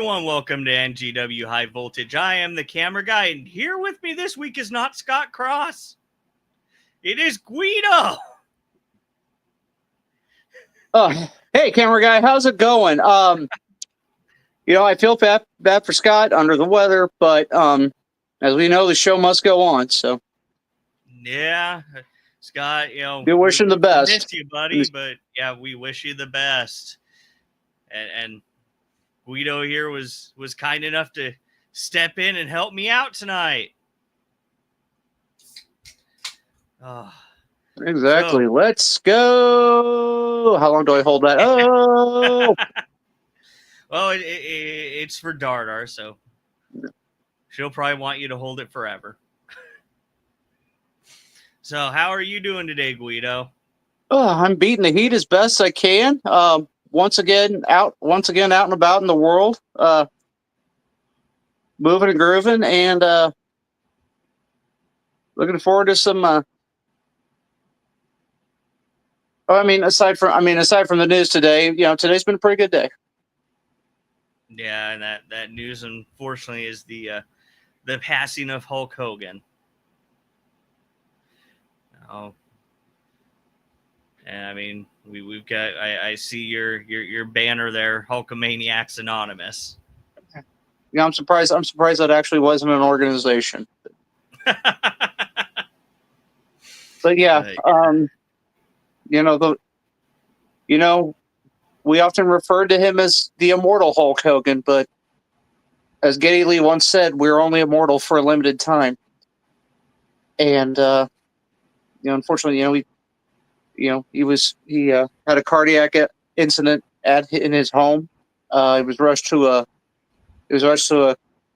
everyone, welcome to NGW High Voltage. I am the camera guy, and here with me this week is not Scott Cross. It is Guido. Hey, camera guy, how's it going? I feel bad for Scott, under the weather, but as we know, the show must go on. So, yeah, Scott, do wish him the best. We miss you, buddy, but yeah, we wish you the best. And Guido here was kind enough to step in and help me out tonight. Oh. Exactly. So, let's go. How long do I hold that? Oh. Well, it's for Dardar, so she'll probably want you to hold it forever. So, how are you doing today, Guido? Oh, I'm beating the heat as best I can. Once again out and about in the world, moving and grooving, and looking forward to some. Aside from the news today, today's been a pretty good day. Yeah, and that news, unfortunately, is the passing of Hulk Hogan. Oh, and I mean, we've got. I see your banner there, Hulkamaniacs Anonymous. Yeah, I'm surprised that actually wasn't an organization. But yeah, we often referred to him as the immortal Hulk Hogan, but as Geddy Lee once said, we're only immortal for a limited time. And unfortunately, he had a cardiac incident in his home. He was rushed to a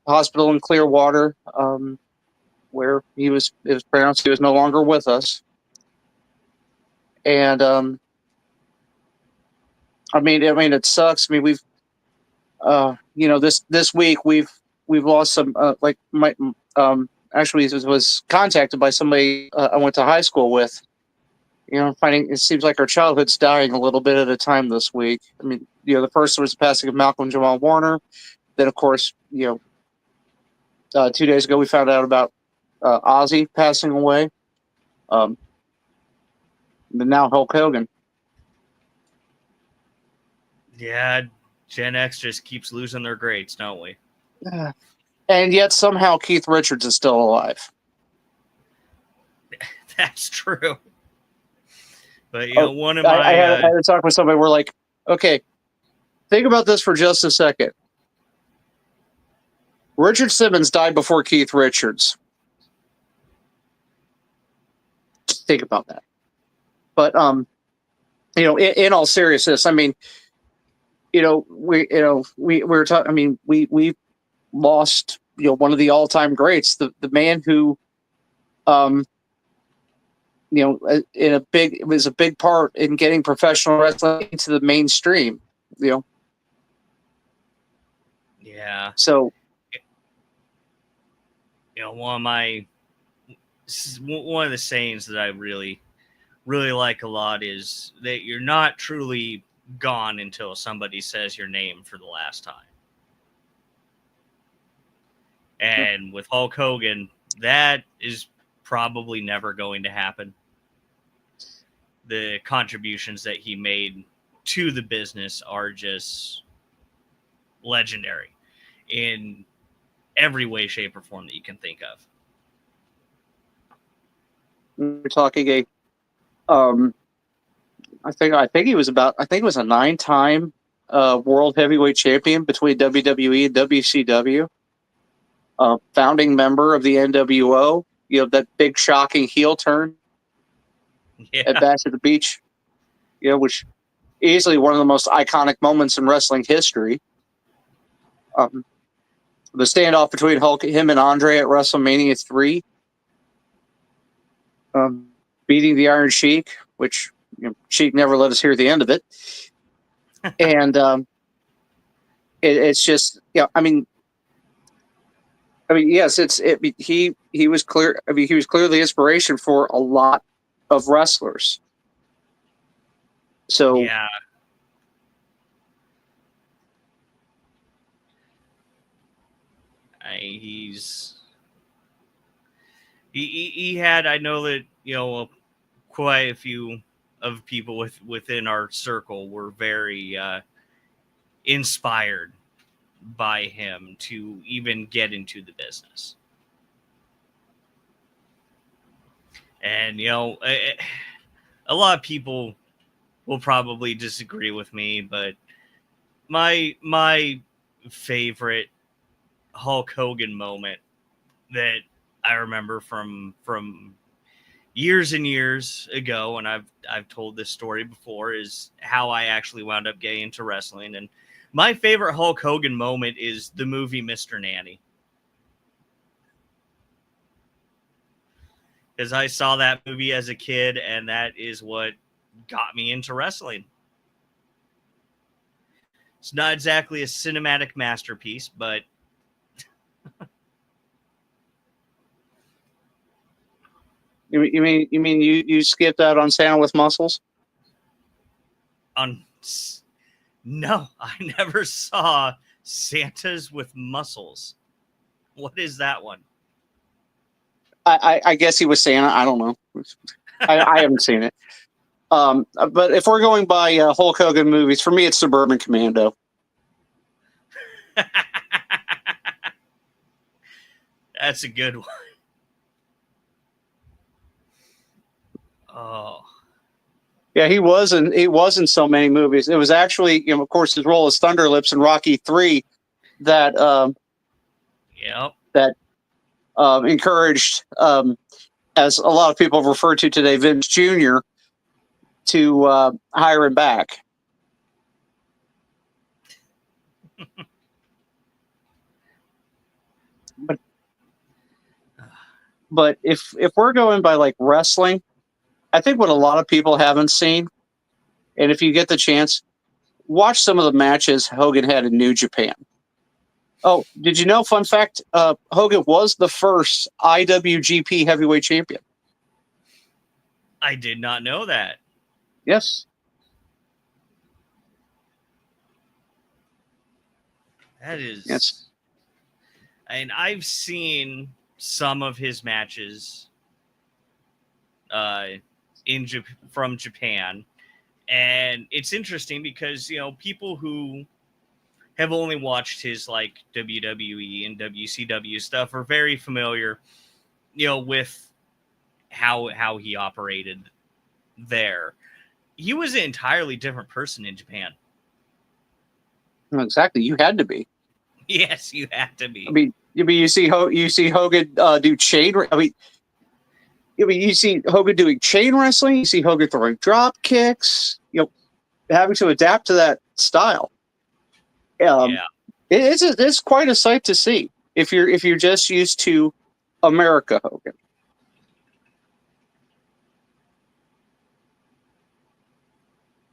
hospital in Clearwater, where it was pronounced he was no longer with us. And it sucks. I mean, we've this week we've lost some actually was contacted by somebody I went to high school with. Finding it seems like our childhood's dying a little bit at a time this week. I mean, the first was the passing of Malcolm Jamal Warner. Then, of course, 2 days ago we found out about Ozzy passing away. But now Hulk Hogan. Yeah, Gen X just keeps losing their grades, don't we? And yet somehow Keith Richards is still alive. That's true. But one of my I had to talk with somebody. We're like, okay, think about this for just a second. Richard Simmons died before Keith Richards. Think about that. But in all seriousness, I mean, we were talking. I mean, we lost one of the all-time greats, the man who it was a big part in getting professional wrestling into the mainstream. Yeah. So one of the sayings that I really like a lot is that you're not truly gone until somebody says your name for the last time. And with Hulk Hogan, that is probably never going to happen. The contributions that he made to the business are just legendary in every way, shape, or form that you can think of. We're talking I think he was a 9-time world heavyweight champion between WWE and WCW. Founding member of the NWO. That big shocking heel turn at Bash at the Beach. Which easily one of the most iconic moments in wrestling history. The standoff between him and Andre at WrestleMania 3. Beating the Iron Sheik, which Sheik never let us hear the end of it. And it's just, yes, he was clear. I mean, he was clearly the inspiration for a lot of wrestlers. So yeah. He had, I know that, quite a few of people within our circle were very inspired by him to even get into the business. And a lot of people will probably disagree with me, but my favorite Hulk Hogan moment that I remember from years and years ago, and I've told this story before, is how I actually wound up getting into wrestling. And my favorite Hulk Hogan moment is the movie Mr. Nanny. Because I saw that movie as a kid, and that is what got me into wrestling. It's not exactly a cinematic masterpiece, but You mean you skipped out on Santa with muscles? No, I never saw Santas with muscles. What is that one? I guess he was Santa. I don't know. I haven't seen it. But if we're going by Hulk Hogan movies, for me, it's Suburban Commando. That's a good one. Oh. Yeah, he was in so many movies. It was actually, of course, his role as Thunderlips in Rocky III that encouraged, as a lot of people refer to today, Vince Jr. to hire him back. But if we're going by like wrestling, I think what a lot of people haven't seen, and if you get the chance, watch some of the matches Hogan had in New Japan. Oh, did you know, fun fact, Hogan was the first IWGP heavyweight champion. I did not know that. Yes. That is... Yes. And I've seen some of his matches from Japan. And it's interesting because, people who have only watched his like WWE and WCW stuff are very familiar, with how he operated there. He was an entirely different person in Japan. Exactly. You had to be. Yes, you had to be. I mean, you see Hogan do chain. You see Hogan doing chain wrestling. You see Hogan throwing drop kicks. Having to adapt to that style. Yeah, it's quite a sight to see if you're just used to America Hogan.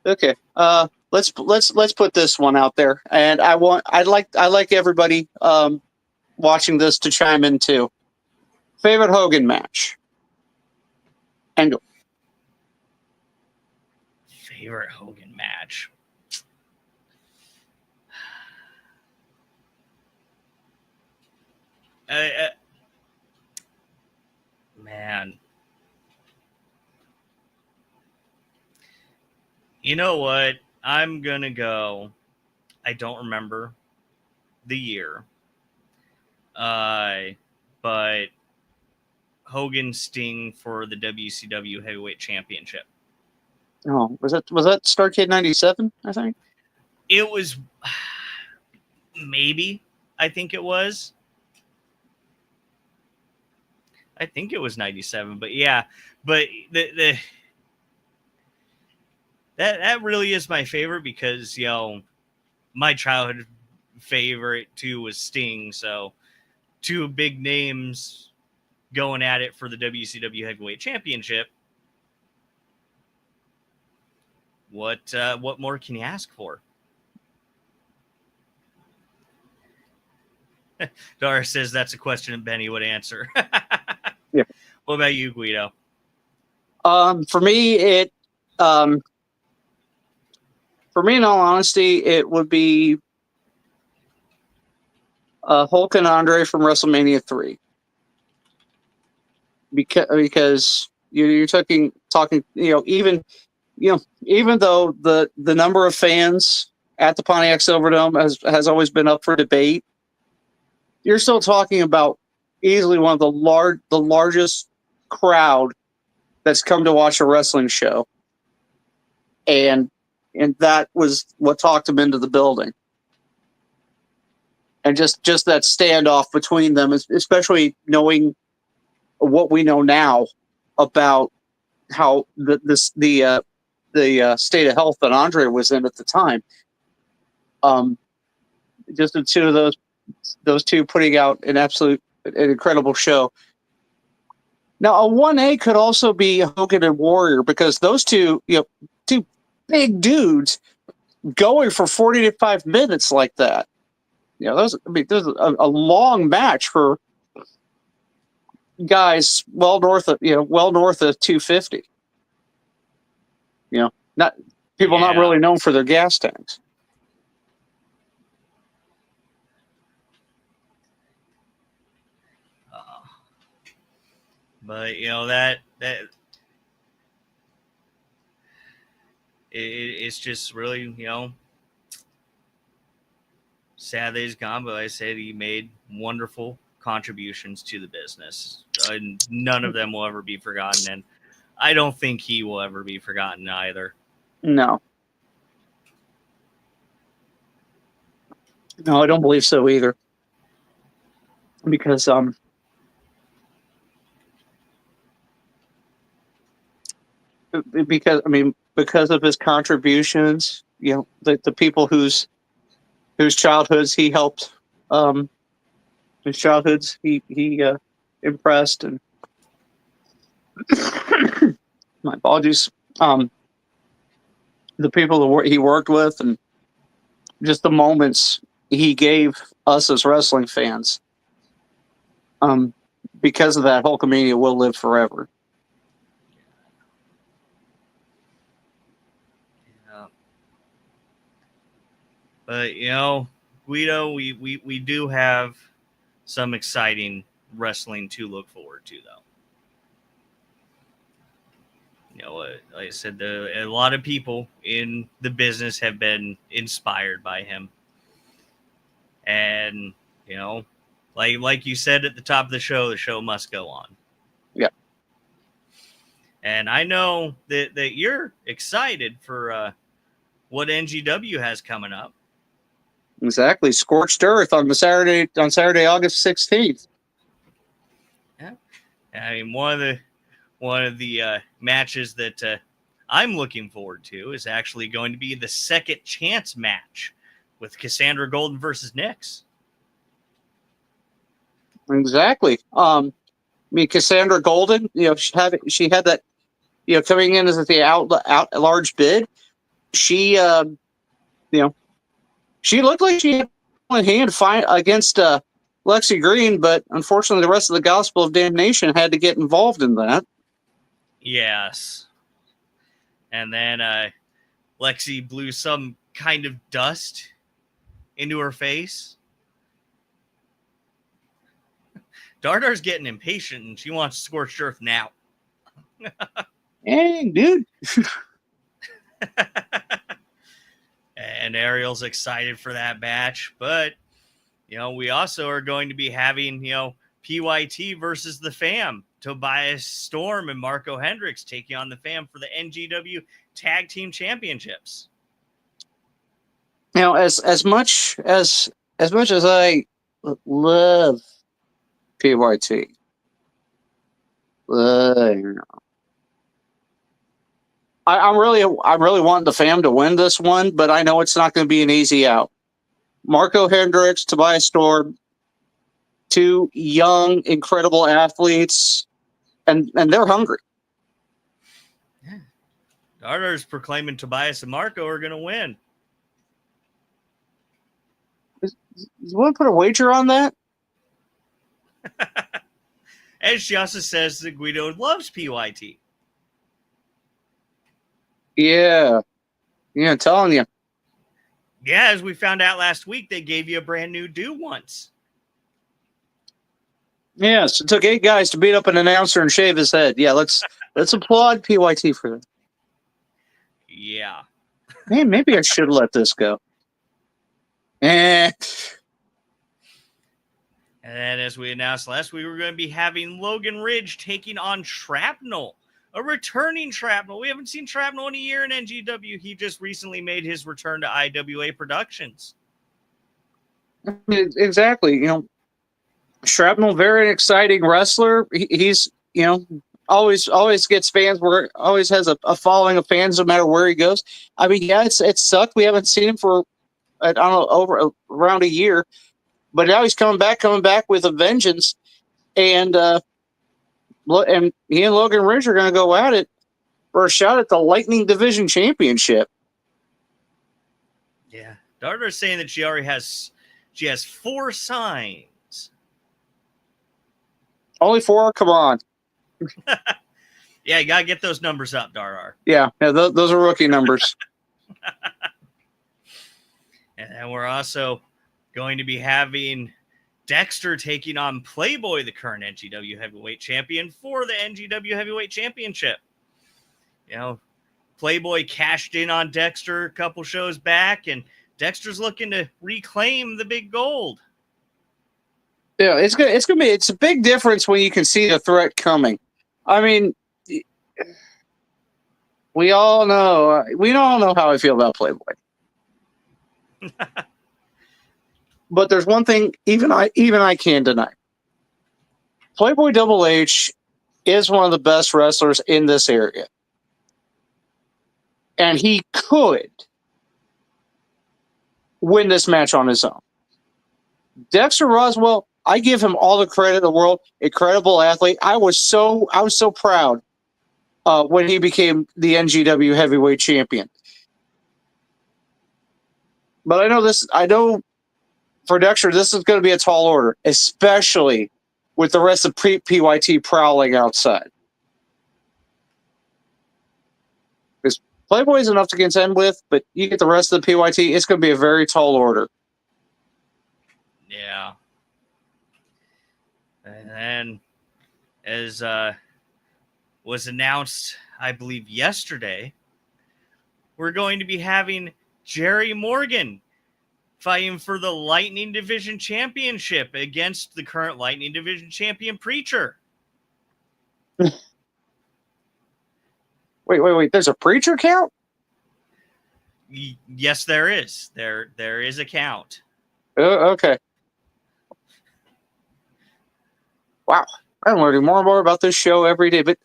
Okay, let's put this one out there, and I'd like everybody watching this to chime in too. Favorite Hogan match? And favorite Hogan match. Man. You know what? I'm going to go. I don't remember the year. But Hogan Sting for the WCW Heavyweight Championship. Oh, was that Starrcade 97, I think? It was maybe. I think it was 97, but yeah, but that really is my favorite because, my childhood favorite too was Sting, so two big names going at it for the WCW Heavyweight Championship. What more can you ask for? Dara says that's a question that Benny would answer. Yeah. What about you, Guido? For me, in all honesty, it would be Hulk and Andre from WrestleMania 3. Because you're talking, even though the number of fans at the Pontiac Silverdome has always been up for debate, you're still talking about easily one of the largest crowd that's come to watch a wrestling show, and that was what talked him into the building. And just that standoff between them, especially knowing what we know now about how the state of health that Andre was in at the time. Just the two of those two putting out an incredible show. Now, a 1A could also be Hogan and Warrior, because those two big dudes going for 45 minutes like that. There's a long match for guys well north of 250. Not people not really known for their gas tanks. But it's just really sad that he's gone. But like I said, he made wonderful contributions to the business, and none of them will ever be forgotten. And I don't think he will ever be forgotten either. No, I don't believe so either. Because because of his contributions, the people whose childhoods he helped, whose childhoods he impressed, and my apologies, the people that he worked with, and just the moments he gave us as wrestling fans. Because of that, Hulkamania will live forever. But Guido, we do have some exciting wrestling to look forward to, though. Like I said, a lot of people in the business have been inspired by him, and like you said at the top of the show must go on. Yeah. And I know that you're excited for what NGW has coming up. Exactly. Scorched Earth on Saturday, August 16th. Yeah. I mean, one of the matches that I'm looking forward to is actually going to be the second chance match with Cassandra Golden versus Nyx. Exactly. Cassandra Golden, she had that, coming in as the large bid. She, she looked like she had one hand fight against Lexi Green, but unfortunately, the rest of the Gospel of Damnation had to get involved in that. Yes. And then Lexi blew some kind of dust into her face. Dardar's getting impatient, and she wants Scorched Earth now. Hey, dude. And Ariel's excited for that match. But, we also are going to be having, PYT versus the Fam. Tobias Storm and Marco Hendricks taking on the Fam for the NGW Tag Team Championships. Now, as much as I love PYT, I'm really wanting the Fam to win this one, but I know it's not going to be an easy out. Marco Hendricks, Tobias Storm, two young, incredible athletes, and they're hungry. Yeah. Dardar's proclaiming Tobias and Marco are going to win. You want to put a wager on that? And she also says that Guido loves PYT. Yeah, I'm telling you. Yeah, as we found out last week, they gave you a brand new do once. Yes, it took 8 guys to beat up an announcer and shave his head. Yeah, let's applaud PYT for that. Yeah. Man, maybe I should let this go. And then, as we announced last week, we're going to be having Logan Ridge taking on Shrapnel, a returning Shrapnel. We haven't seen Shrapnel in a year in NGW. He just recently made his return to IWA Productions. Exactly. Shrapnel, very exciting wrestler. He's, always gets fans. Always has a following of fans no matter where he goes. I mean, yeah, it sucked. We haven't seen him for I don't know around a year, but now he's coming back with a vengeance, and he and Logan Ridge are going to go at it for a shot at the Lightning Division Championship. Yeah, Darter's saying that she has 4 signs. Only 4? Come on. Yeah, you got to get those numbers up, Darar. Yeah, those are rookie numbers. And then we're also going to be having Dexter taking on Playboy, the current NGW Heavyweight Champion, for the NGW Heavyweight Championship. Playboy cashed in on Dexter a couple shows back, and Dexter's looking to reclaim the big gold. Yeah, it's a big difference when you can see the threat coming. I mean, we all know how I feel about Playboy. But there's one thing even I can't deny. Playboy Double H is one of the best wrestlers in this area. And he could win this match on his own. Dexter Roswell, I give him all the credit in the world. Incredible athlete. I was so proud when he became the NGW Heavyweight Champion. But I know for Dexter, this is going to be a tall order, especially with the rest of PYT prowling outside. Because Playboy is enough to contend with, but you get the rest of the PYT, it's going to be a very tall order. Yeah. And then, as was announced, I believe, yesterday, we're going to be having Jerry Morgan fighting for the Lightning Division Championship against the current Lightning Division Champion, Preacher. Wait. There's a Preacher count? Yes, there is. There is a count. Okay. Wow. I'm learning more and more about this show every day. But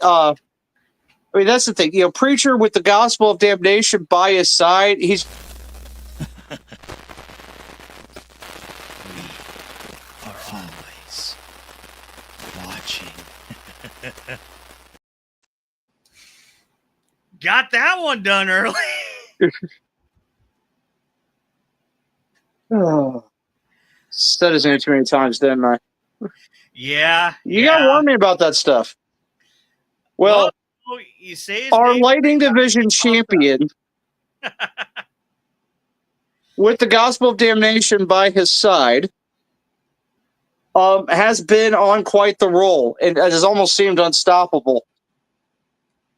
that's the thing. Preacher with the gospel of damnation by his side, he's are always watching. Got that one done early. said his name too many times, didn't I? Yeah. You gotta warn me about that stuff. Well, you say our Lightning Division champion with the gospel of damnation by his side has been on quite the roll and has almost seemed unstoppable.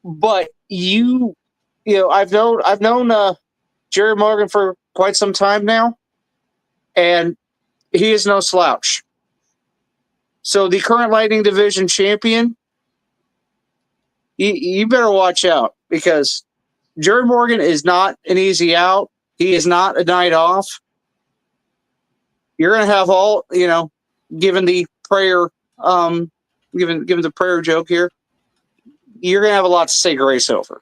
But I've known Jerry Morgan for quite some time now, and he is no slouch. So the current Lightning Division champion, you better watch out, because Jerry Morgan is not an easy out. He is not a night off. You're going to have all, given the prayer, given the prayer joke here, you're going to have a lot to say grace over.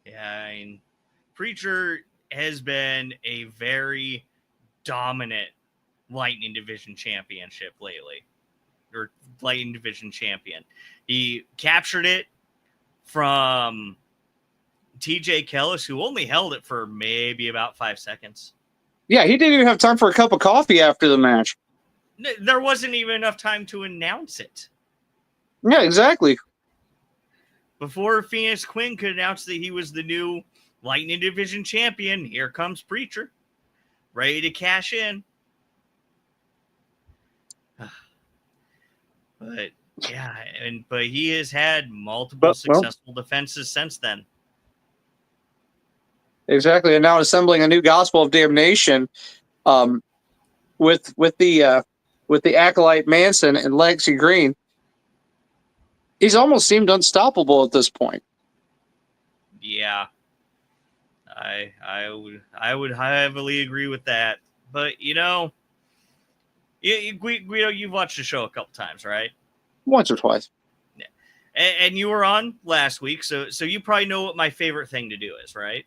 Yeah, Preacher has been a very dominant Lightning Division championship lately, or Lightning Division champion. He captured it from TJ Kellis, who only held it for maybe about 5 seconds. Yeah, he didn't even have time for a cup of coffee after the match. There wasn't even enough time to announce it. Yeah, exactly. Before Phoenix Quinn could announce that he was the new Lightning Division champion, here comes Preacher, ready to cash in. But yeah, but he has had multiple successful defenses since then. Exactly, and now assembling a new Gospel of Damnation, with the acolyte Manson and Lexi Green. He's almost seemed unstoppable at this point. Yeah, I would heavily agree with that. But Guido, you've watched the show a couple times, right? Once or twice. Yeah. And you were on last week, so you probably know what my favorite thing to do is, right?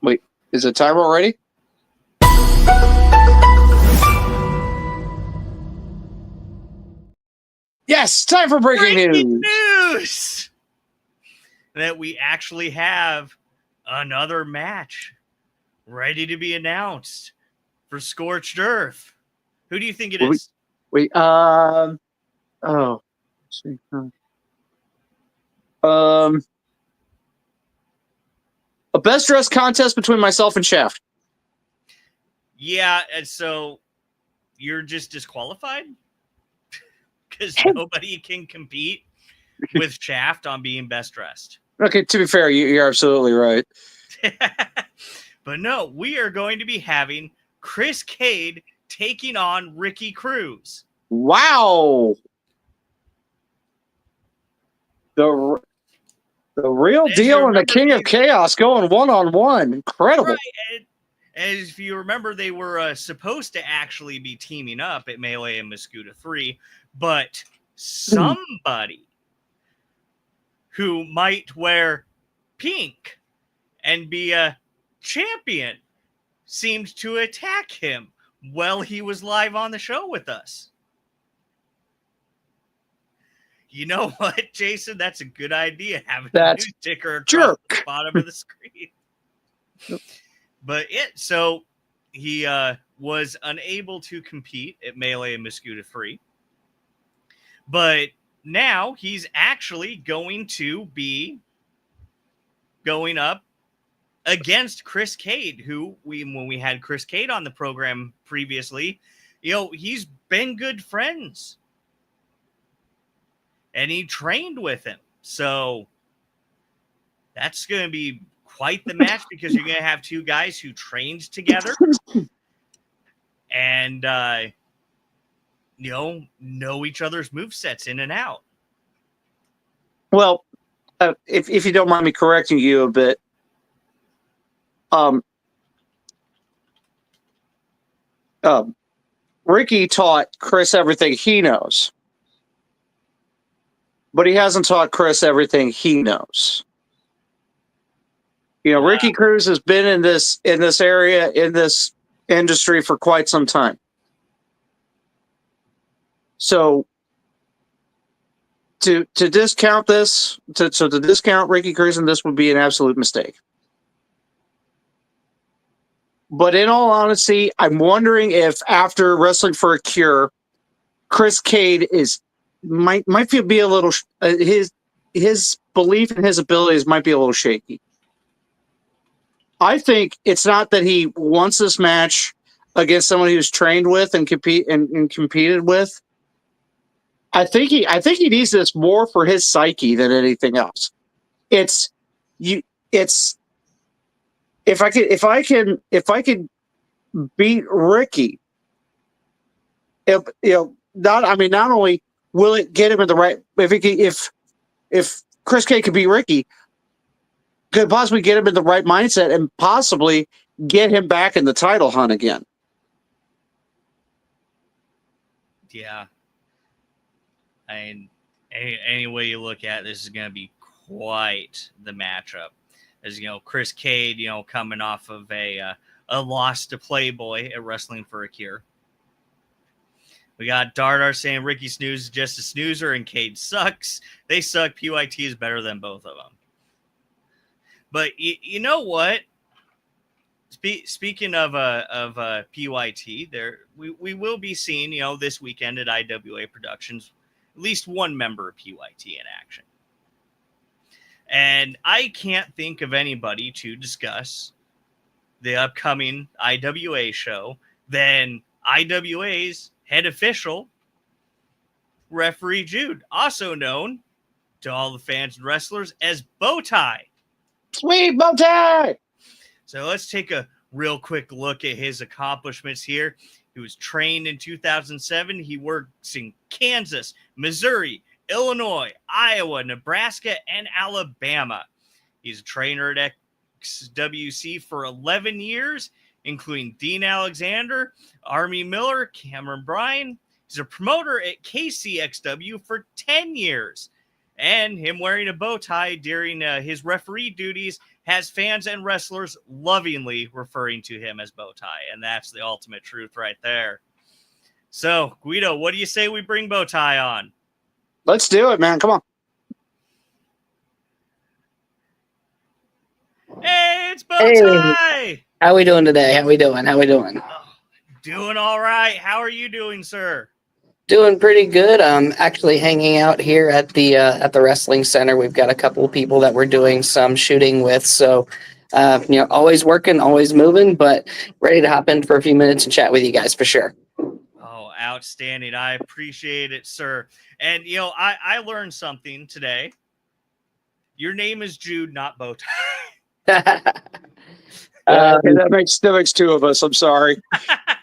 Wait, is the timer ready? Yes, time for breaking news! That we actually have another match ready to be announced for Scorched Earth. Who do you think it is? Wait, a best dressed contest between myself and Shaft. Yeah, and so you're just disqualified because nobody can compete with Shaft on being best dressed. Okay, to be fair, you're absolutely right. But no, we are going to be having Chris Cade taking on Ricky Cruz. Wow. The real deal and the King of Chaos going one-on-one. Incredible. Right. And if you remember, they were supposed to actually be teaming up at Melee and Muscuda 3, but somebody who might wear pink and be a champion seemed to attack him while he was live on the show with us. You know what, Jason? That's a good idea, having a news ticker across the bottom of the screen. But so he was unable to compete at Melee and Muscuda 3. But now he's actually going to be going up against Chris Cade, who when we had Chris Cade on the program previously, he's been good friends. And he trained with him. So that's going to be quite the match because you're going to have two guys who trained together and, know each other's movesets in and out. Well, if you don't mind me correcting you a bit, Ricky taught Chris everything he knows, but he hasn't taught Chris everything he knows. Ricky Cruz has been in this area, in this industry for quite some time. So to discount this, to discount Ricky Cruz in this would be an absolute mistake. But in all honesty, I'm wondering if after Wrestling for a Cure, Chris Cade might be a little his belief in his abilities might be a little shaky. I think it's not that he wants this match against someone he was trained with and competed with. I think he needs this more for his psyche than anything else. If I could beat Ricky, not only will it get him in the right, if Chris Cade could beat Ricky, could possibly get him in the right mindset and possibly get him back in the title hunt again. Yeah. Any way you look at it, this is going to be quite the matchup. As Chris Cade, coming off of a loss to Playboy at Wrestling for a Cure. We got Dardar saying Ricky Snooze is just a snoozer and Cade sucks. They suck. PYT is better than both of them. But you know what? Speaking of PYT, we will be seeing this weekend at IWA Productions at least one member of PYT in action. And I can't think of anybody to discuss the upcoming IWA show than IWA's head official, Referee Jude, also known to all the fans and wrestlers as Bowtie. Sweet Bowtie! So let's take a real quick look at his accomplishments here. He was trained in 2007. He works in Kansas, Missouri, Illinois, Iowa, Nebraska, and Alabama. He's a trainer at XWC for 11 years, including Dean Alexander, Army Miller, Cameron Bryan. He's a promoter at KCXW for 10 years. And him wearing a bow tie during his referee duties has fans and wrestlers lovingly referring to him as Bowtie. And that's the ultimate truth right there. So, Guido, what do you say we bring Bowtie on? Let's do it, man. Come on. Hey, it's Bowtie! Hey, how we doing today? How we doing? Doing all right. How are you doing, sir? Doing pretty good. I'm actually hanging out here at the wrestling center. We've got a couple of people that we're doing some shooting with. So, always working, always moving, but ready to hop in for a few minutes and chat with you guys for sure. Oh, outstanding. I appreciate it, sir. And, I learned something today. Your name is Jude, not Bowtie. Okay, that makes two of us. I'm sorry.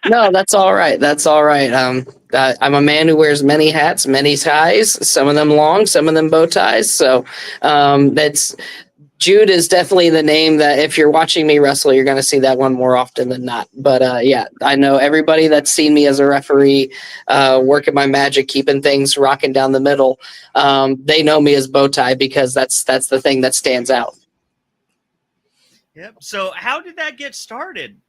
No, that's all right. That's all right. I'm a man who wears many hats, many ties, some of them long, some of them bow ties. So that's Jude is definitely the name that if you're watching me wrestle, you're going to see that one more often than not. But yeah, I know everybody that's seen me as a referee, working my magic, keeping things rocking down the middle. They know me as bow tie because that's the thing that stands out. Yep. So how did that get started?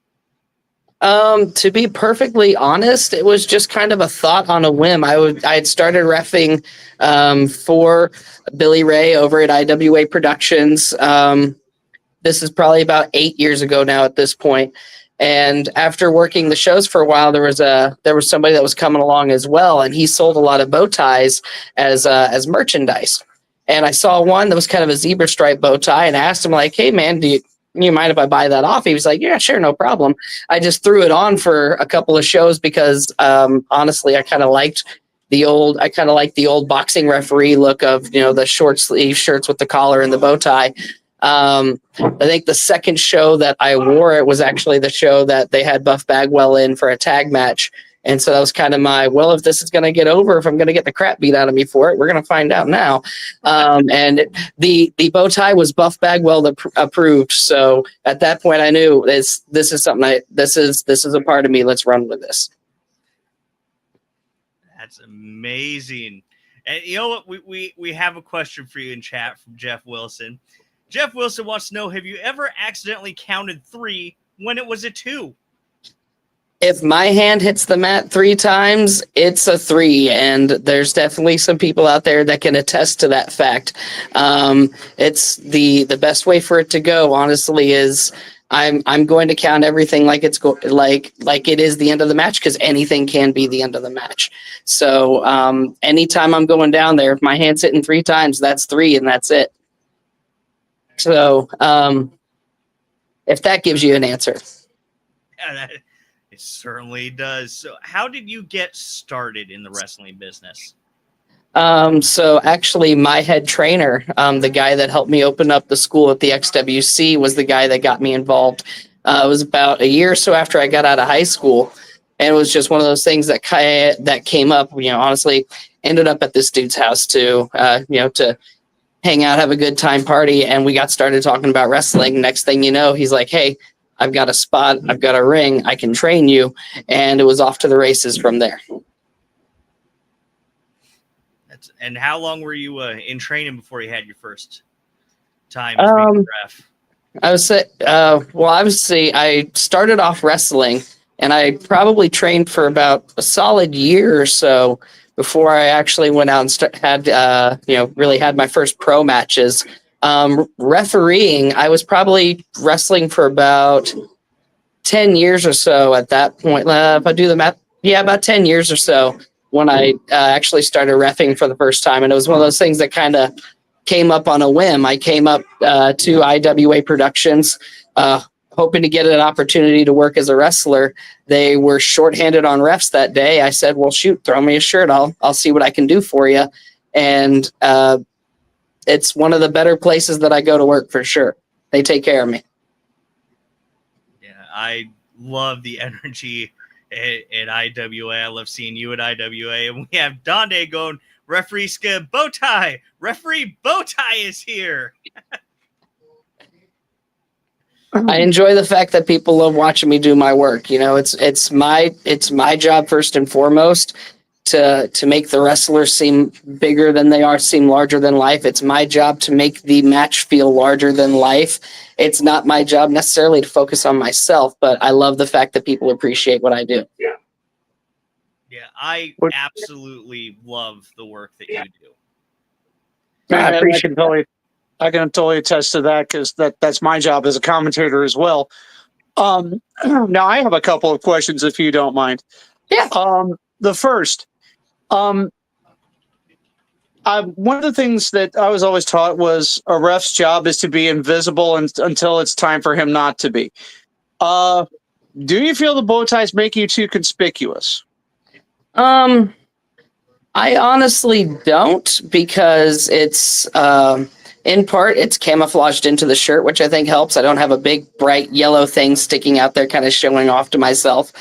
To be perfectly honest, it was just kind of a thought on a whim. I had started reffing for Billy Ray over at IWA Productions. This is probably about 8 years ago now at this point. And after working the shows for a while, there was somebody that was coming along as well, and he sold a lot of bow ties as merchandise. And I saw one that was kind of a zebra stripe bow tie, and I asked him like, "Hey man, do you mind if I buy that off?" He was like, "Yeah, sure, no problem." I just threw it on for a couple of shows because honestly, I kind of liked the old boxing referee look of, the short sleeve shirts with the collar and the bow tie. I think the second show that I wore it was actually the show that they had Buff Bagwell in for a tag match. And so that was kind of if this is going to get over, if I'm going to get the crap beat out of me for it, we're going to find out now. And the bow tie was Buff Bagwell approved. So at that point I knew this is something this is a part of me. Let's run with this. That's amazing. And you know what? We have a question for you in chat from Jeff Wilson. Jeff Wilson wants to know, have you ever accidentally counted 3 when it was a 2? If my hand hits the mat 3 times, it's a 3, and there's definitely some people out there that can attest to that fact. It's the best way for it to go, honestly, is I'm going to count everything like it's like it is the end of the match, because anything can be the end of the match. So anytime I'm going down there, if my hand's hitting 3 times, that's 3, and that's it. So if that gives you an answer. Yeah, it certainly does. So how did you get started in the wrestling business? So actually my head trainer, the guy that helped me open up the school at the XWC, was the guy that got me involved. It was about a year or so after I got out of high school. And it was just one of those things that came up, honestly, ended up at this dude's house to hang out, have a good time, party. And we got started talking about wrestling. Next thing you know, he's like, "Hey, I've got a spot, I've got a ring, I can train you." And it was off to the races from there. And how long were you in training before you had your first time as being a ref? I would say, obviously I started off wrestling, and I probably trained for about a solid year or so before I actually went out and really had my first pro matches. Refereeing, I was probably wrestling for about 10 years or so at that point. If I do the math, about 10 years or so when I actually started reffing for the first time. And it was one of those things that kind of came up on a whim. I came up to IWA Productions, hoping to get an opportunity to work as a wrestler. They were shorthanded on refs that day. I said, well, shoot, throw me a shirt. I'll see what I can do for you. And it's one of the better places that I go to work for sure. They take care of me. Yeah, I love the energy at IWA. I love seeing you at IWA. And we have Donde going, referee skip, bow tie. Referee bow tie is here. I enjoy the fact that people love watching me do my work. You know, it's my job first and foremost to make the wrestlers seem bigger than they are, seem larger than life. It's my job to make the match feel larger than life. It's not my job necessarily to focus on myself, but I love the fact that people appreciate what I do. Yeah, I absolutely love the work that you do. I appreciate it. I can totally attest to that because that's my job as a commentator as well. Now I have a couple of questions if you don't mind. Yeah. The first, one of the things that I was always taught was a ref's job is to be invisible until it's time for him not to be. Do you feel the bow ties make you too conspicuous? I honestly don't, because it's in part it's camouflaged into the shirt, which I think helps. I don't have a big bright yellow thing sticking out there kind of showing off to myself.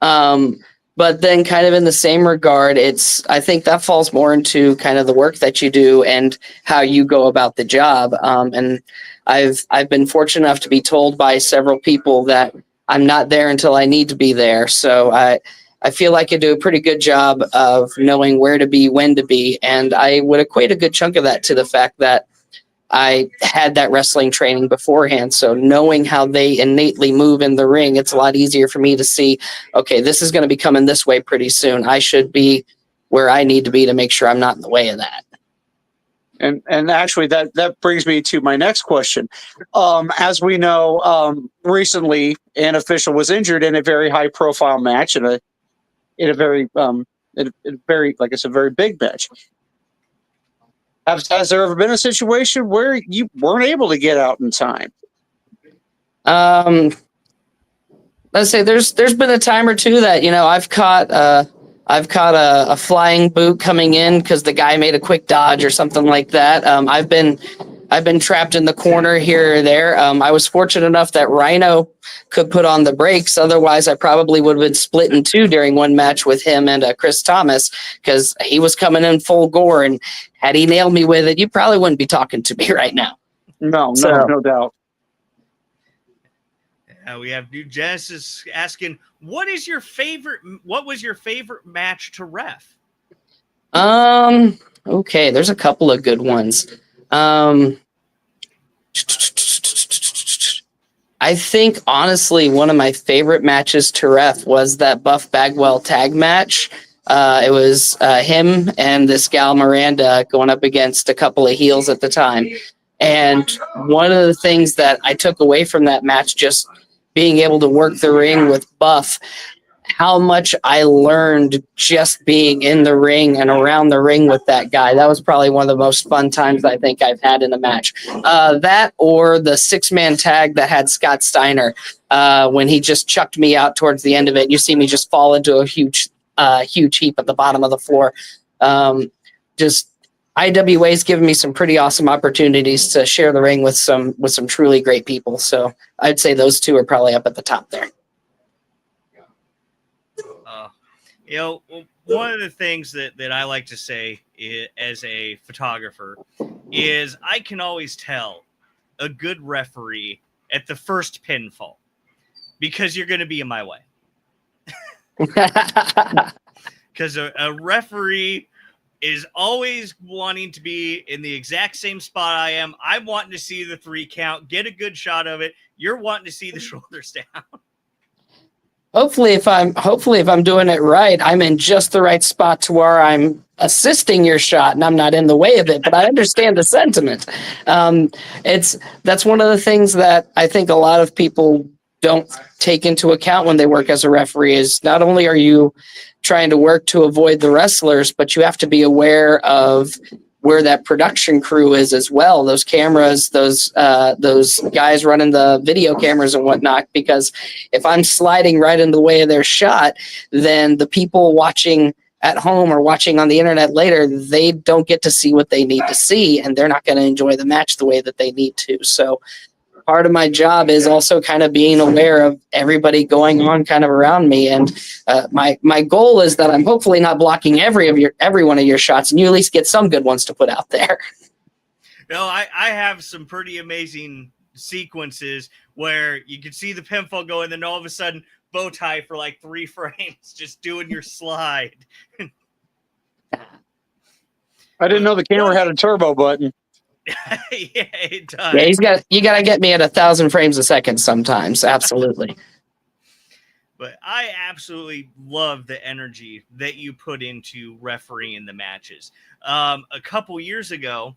But then kind of in the same regard, I think that falls more into kind of the work that you do and how you go about the job. And I've been fortunate enough to be told by several people that I'm not there until I need to be there. So I feel like I do a pretty good job of knowing where to be, when to be. And I would equate a good chunk of that to the fact that I had that wrestling training beforehand. So knowing how they innately move in the ring, it's a lot easier for me to see, okay, this is going to be coming this way pretty soon. I should be where I need to be to make sure I'm not in the way of that. And actually that brings me to my next question. As we know, recently an official was injured in a very high profile match in a very like I said, very big match. Has there ever been a situation where you weren't able to get out in time? Let's say there's been a time or two that, you know, I've caught a flying boot coming in because the guy made a quick dodge or something like that. I've been trapped in the corner here or there. I was fortunate enough that Rhino could put on the brakes. Otherwise, I probably would have been split in two during one match with him and Chris Thomas, because he was coming in full gore. And had he nailed me with it, you probably wouldn't be talking to me right now. No doubt. We have New Genesis asking, what was your favorite match to ref? Okay, there's a couple of good ones. I think honestly one of my favorite matches to ref was that Buff Bagwell tag match. It was him and this gal Miranda going up against a couple of heels at the time. And one of the things that I took away from that match, just being able to work the ring with Buff, how much I learned just being in the ring and around the ring with that guy. That was probably one of the most fun times I think I've had in a match. That or the 6-man tag that had Scott Steiner when he just chucked me out towards the end of it. You see me just fall into a huge heap at the bottom of the floor. Just IWA's given me some pretty awesome opportunities to share the ring with some truly great people. So I'd say those two are probably up at the top there. You know, one of the things that I like to say as a photographer is I can always tell a good referee at the first pinfall because you're going to be in my way. Because a referee is always wanting to be in the exact same spot I am. I'm wanting to see the 3 count, get a good shot of it. You're wanting to see the shoulders down. Hopefully, if I'm doing it right, I'm in just the right spot to where I'm assisting your shot and I'm not in the way of it. But I understand the sentiment. That's one of the things that I think a lot of people don't take into account when they work as a referee. Is not only are you trying to work to avoid the wrestlers, but you have to be aware of where that production crew is as well. Those cameras, those guys running the video cameras and whatnot. Because if I'm sliding right in the way of their shot, then the people watching at home or watching on the internet later, they don't get to see what they need to see, and they're not going to enjoy the match the way that they need to. So part of my job is also kind of being aware of everybody going on kind of around me. And my goal is that I'm hopefully not blocking every one of your shots, and you at least get some good ones to put out there. No, I have some pretty amazing sequences where you can see the pinfall go, and then all of a sudden bow tie for like 3 frames, just doing your slide. I didn't know the camera had a turbo button. Yeah, it does. Yeah, you gotta get me at 1,000 frames a second sometimes. Absolutely. But I absolutely love the energy that you put into refereeing the matches. A couple years ago,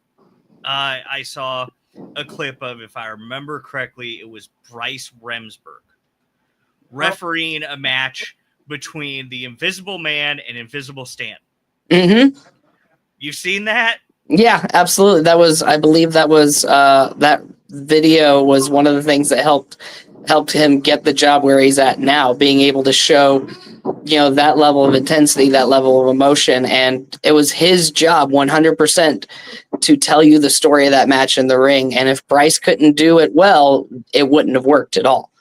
I saw a clip of, if I remember correctly, it was Bryce Remsburg refereeing a match between the Invisible Man and Invisible Stan. Mm-hmm. You've seen that? Yeah, absolutely. I believe that video was one of the things that helped him get the job where he's at now, being able to show, that level of intensity, that level of emotion. And it was his job 100% to tell you the story of that match in the ring. And if Bryce couldn't do it well, it wouldn't have worked at all.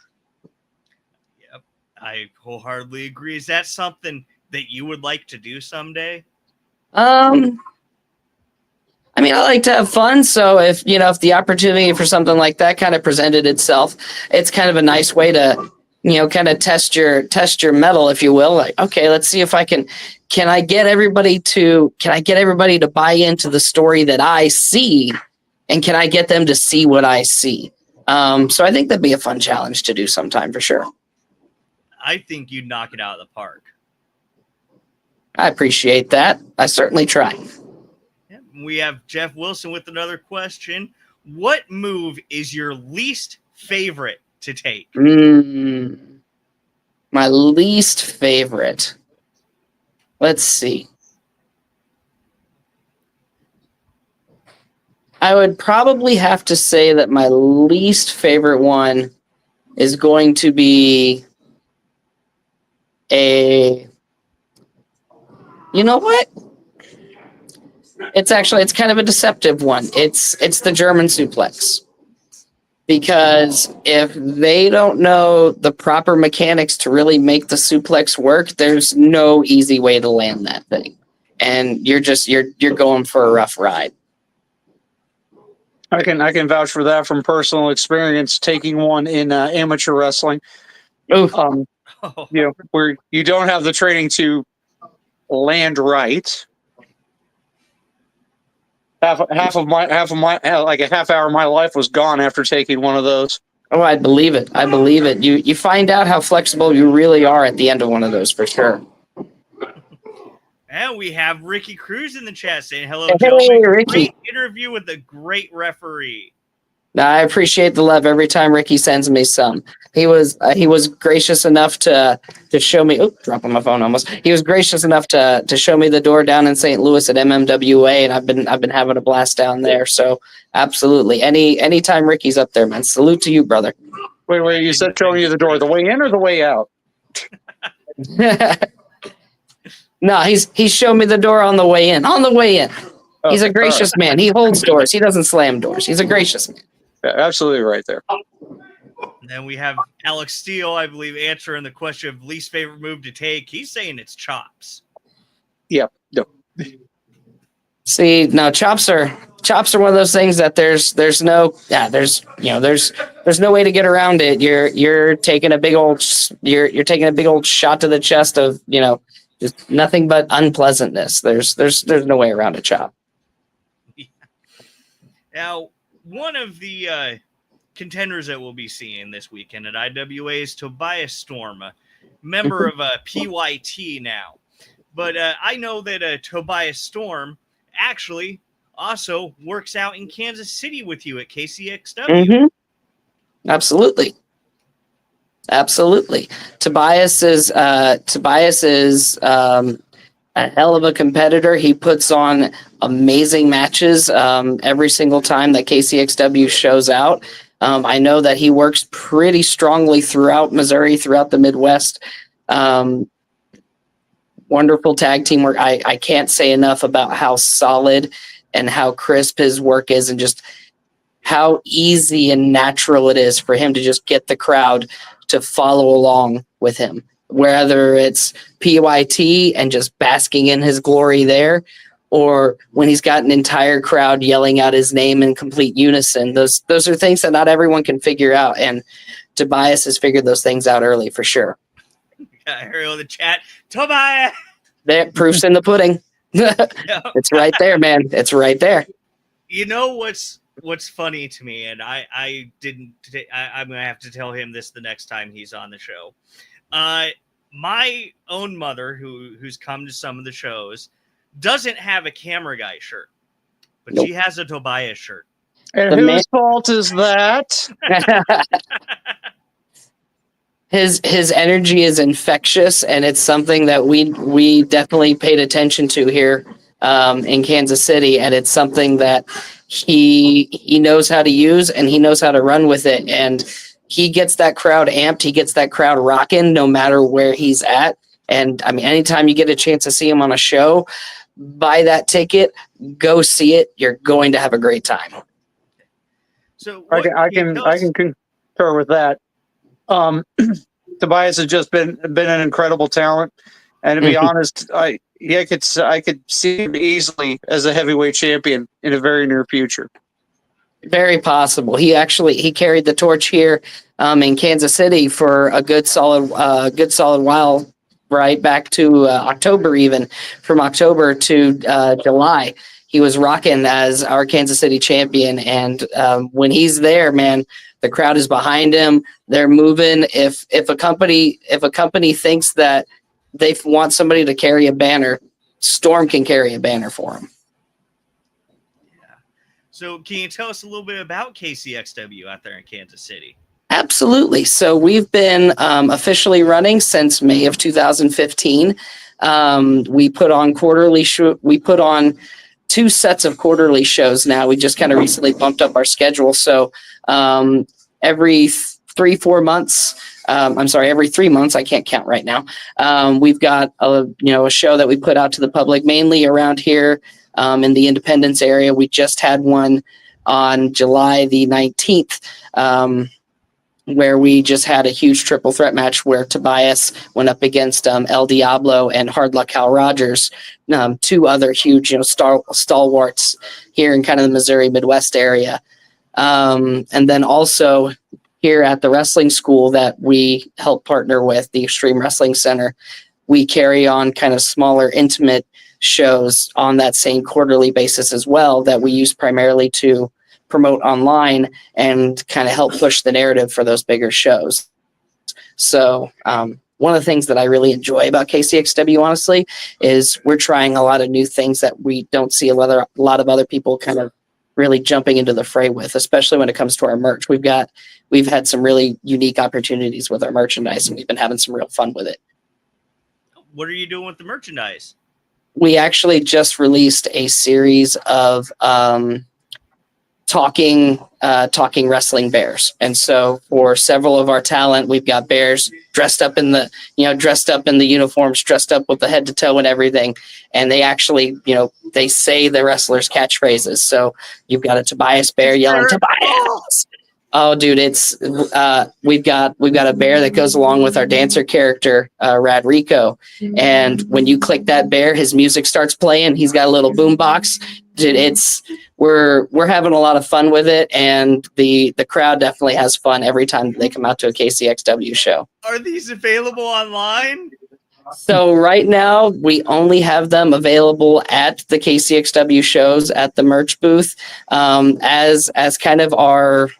Yep, I wholeheartedly agree. Is that something that you would like to do someday? I mean, I like to have fun. So if the opportunity for something like that kind of presented itself, it's kind of a nice way to, kind of test your mettle, if you will. Like, okay, let's see if can I get everybody to buy into the story that I see, and can I get them to see what I see? So I think that'd be a fun challenge to do sometime for sure. I think you'd knock it out of the park. I appreciate that. I certainly try. We have Jeff Wilson with another question. What move is your least favorite to take? My least favorite. Let's see. I would probably have to say that my least favorite one is going to be you know what? It's kind of a deceptive one. It's the German suplex. Because if they don't know the proper mechanics to really make the suplex work, there's no easy way to land that thing. And you're going for a rough ride. I can vouch for that from personal experience, taking one in amateur wrestling. Where you don't have the training to land right. Half of my like a half hour of my life was gone after taking one of those. Oh, I believe it. You find out how flexible you really are at the end of one of those for sure. And we have Ricky Cruz in the chat saying hello, Hey, gentlemen. Ricky. Great interview with a great referee. I appreciate the love every time Ricky sends me some. He was gracious enough to show me. Oh, dropping my phone almost. He was gracious enough to show me the door down in St. Louis at MMWA, and I've been having a blast down there. So absolutely, anytime Ricky's up there, man. Salute to you, brother. Wait! You said showing you the door, the way in or the way out? No, he's showing me the door on the way in. On the way in. He's a gracious man. He holds doors. He doesn't slam doors. He's a gracious man. Yeah, absolutely right there. Then we have Alex Steele, I believe, answering the question of least favorite move to take. He's saying it's chops. Yeah. No. See, now chops are one of those things that there's no way to get around it. You're taking a big old shot to the chest of just nothing but unpleasantness. There's no way around a chop. Yeah. Now, one of the contenders that we'll be seeing this weekend at IWA is Tobias Storm, a member of PYT now. But I know that Tobias Storm actually also works out in Kansas City with you at KCXW. Mm-hmm. Absolutely. Tobias is a hell of a competitor. He puts on amazing matches every single time that KCXW shows out. I know that he works pretty strongly throughout Missouri, throughout the Midwest. Wonderful tag team work. I can't say enough about how solid and how crisp his work is, and just how easy and natural it is for him to just get the crowd to follow along with him, whether it's PYT and just basking in his glory there, or when he's got an entire crowd yelling out his name in complete unison. Those are things that not everyone can figure out, and Tobias has figured those things out early for sure. I heard in the chat, Tobias. There, proof's in the pudding. It's right there, man. It's right there. You know what's funny to me, and I'm gonna have to tell him this the next time he's on the show. My own mother, who's come to some of the shows, doesn't have a camera guy shirt, but Nope. she has a Tobias shirt. And whose fault is that? His energy is infectious, and it's something that we definitely paid attention to here in Kansas City, and it's something that he knows how to use, and he knows how to run with it, and he gets that crowd amped, he gets that crowd rocking no matter where he's at. And I mean, anytime you get a chance to see him on a show, buy that ticket, go see it. You're going to have a great time. So I can concur with that. Tobias has just been an incredible talent, and to be honest, I could see him easily as a heavyweight champion in a very near future. Very possible. He carried the torch here in Kansas City for a good solid while, right back to October, even from October to July. He was rocking as our Kansas City champion, and when he's there, man, the crowd is behind him. They're moving. If a company thinks that they want somebody to carry a banner, Storm can carry a banner for him. Yeah. So can you tell us a little bit about KCXW out there in Kansas City? Absolutely. So we've been officially running since May of 2015. We put on 2 sets of quarterly shows now. We just kind of recently bumped up our schedule. So every 3 months, I can't count right now. We've got a show that we put out to the public, mainly around here in the Independence area. We just had one on July the 19th, where we just had a huge triple threat match where Tobias went up against El Diablo and Hard Luck Hal Rogers, 2 other huge, stalwarts here in kind of the Missouri Midwest area. And then also here at the wrestling school that we help partner with, the Extreme Wrestling Center, we carry on kind of smaller, intimate shows on that same quarterly basis as well, that we use primarily to promote online and kind of help push the narrative for those bigger shows. So one of the things that I really enjoy about KCXW, honestly, is we're trying a lot of new things that we don't see a lot of other people kind of really jumping into the fray with, especially when it comes to our merch. We've had some really unique opportunities with our merchandise, and we've been having some real fun with it. What are you doing with the merchandise? We actually just released a series of talking wrestling bears, and so for several of our talent, we've got bears dressed up in the uniforms, dressed up with the head to toe and everything, and they actually they say the wrestlers' catchphrases. So you've got a Tobias bear yelling Tobias. Oh, dude, it's we've got a bear that goes along with our dancer character, Rad Rico, and when you click that bear, his music starts playing. He's got a little boom box. Dude, we're having a lot of fun with it, and the crowd definitely has fun every time they come out to a KCXW show. Are these available online? So right now we only have them available at the KCXW shows at the merch booth. As kind of our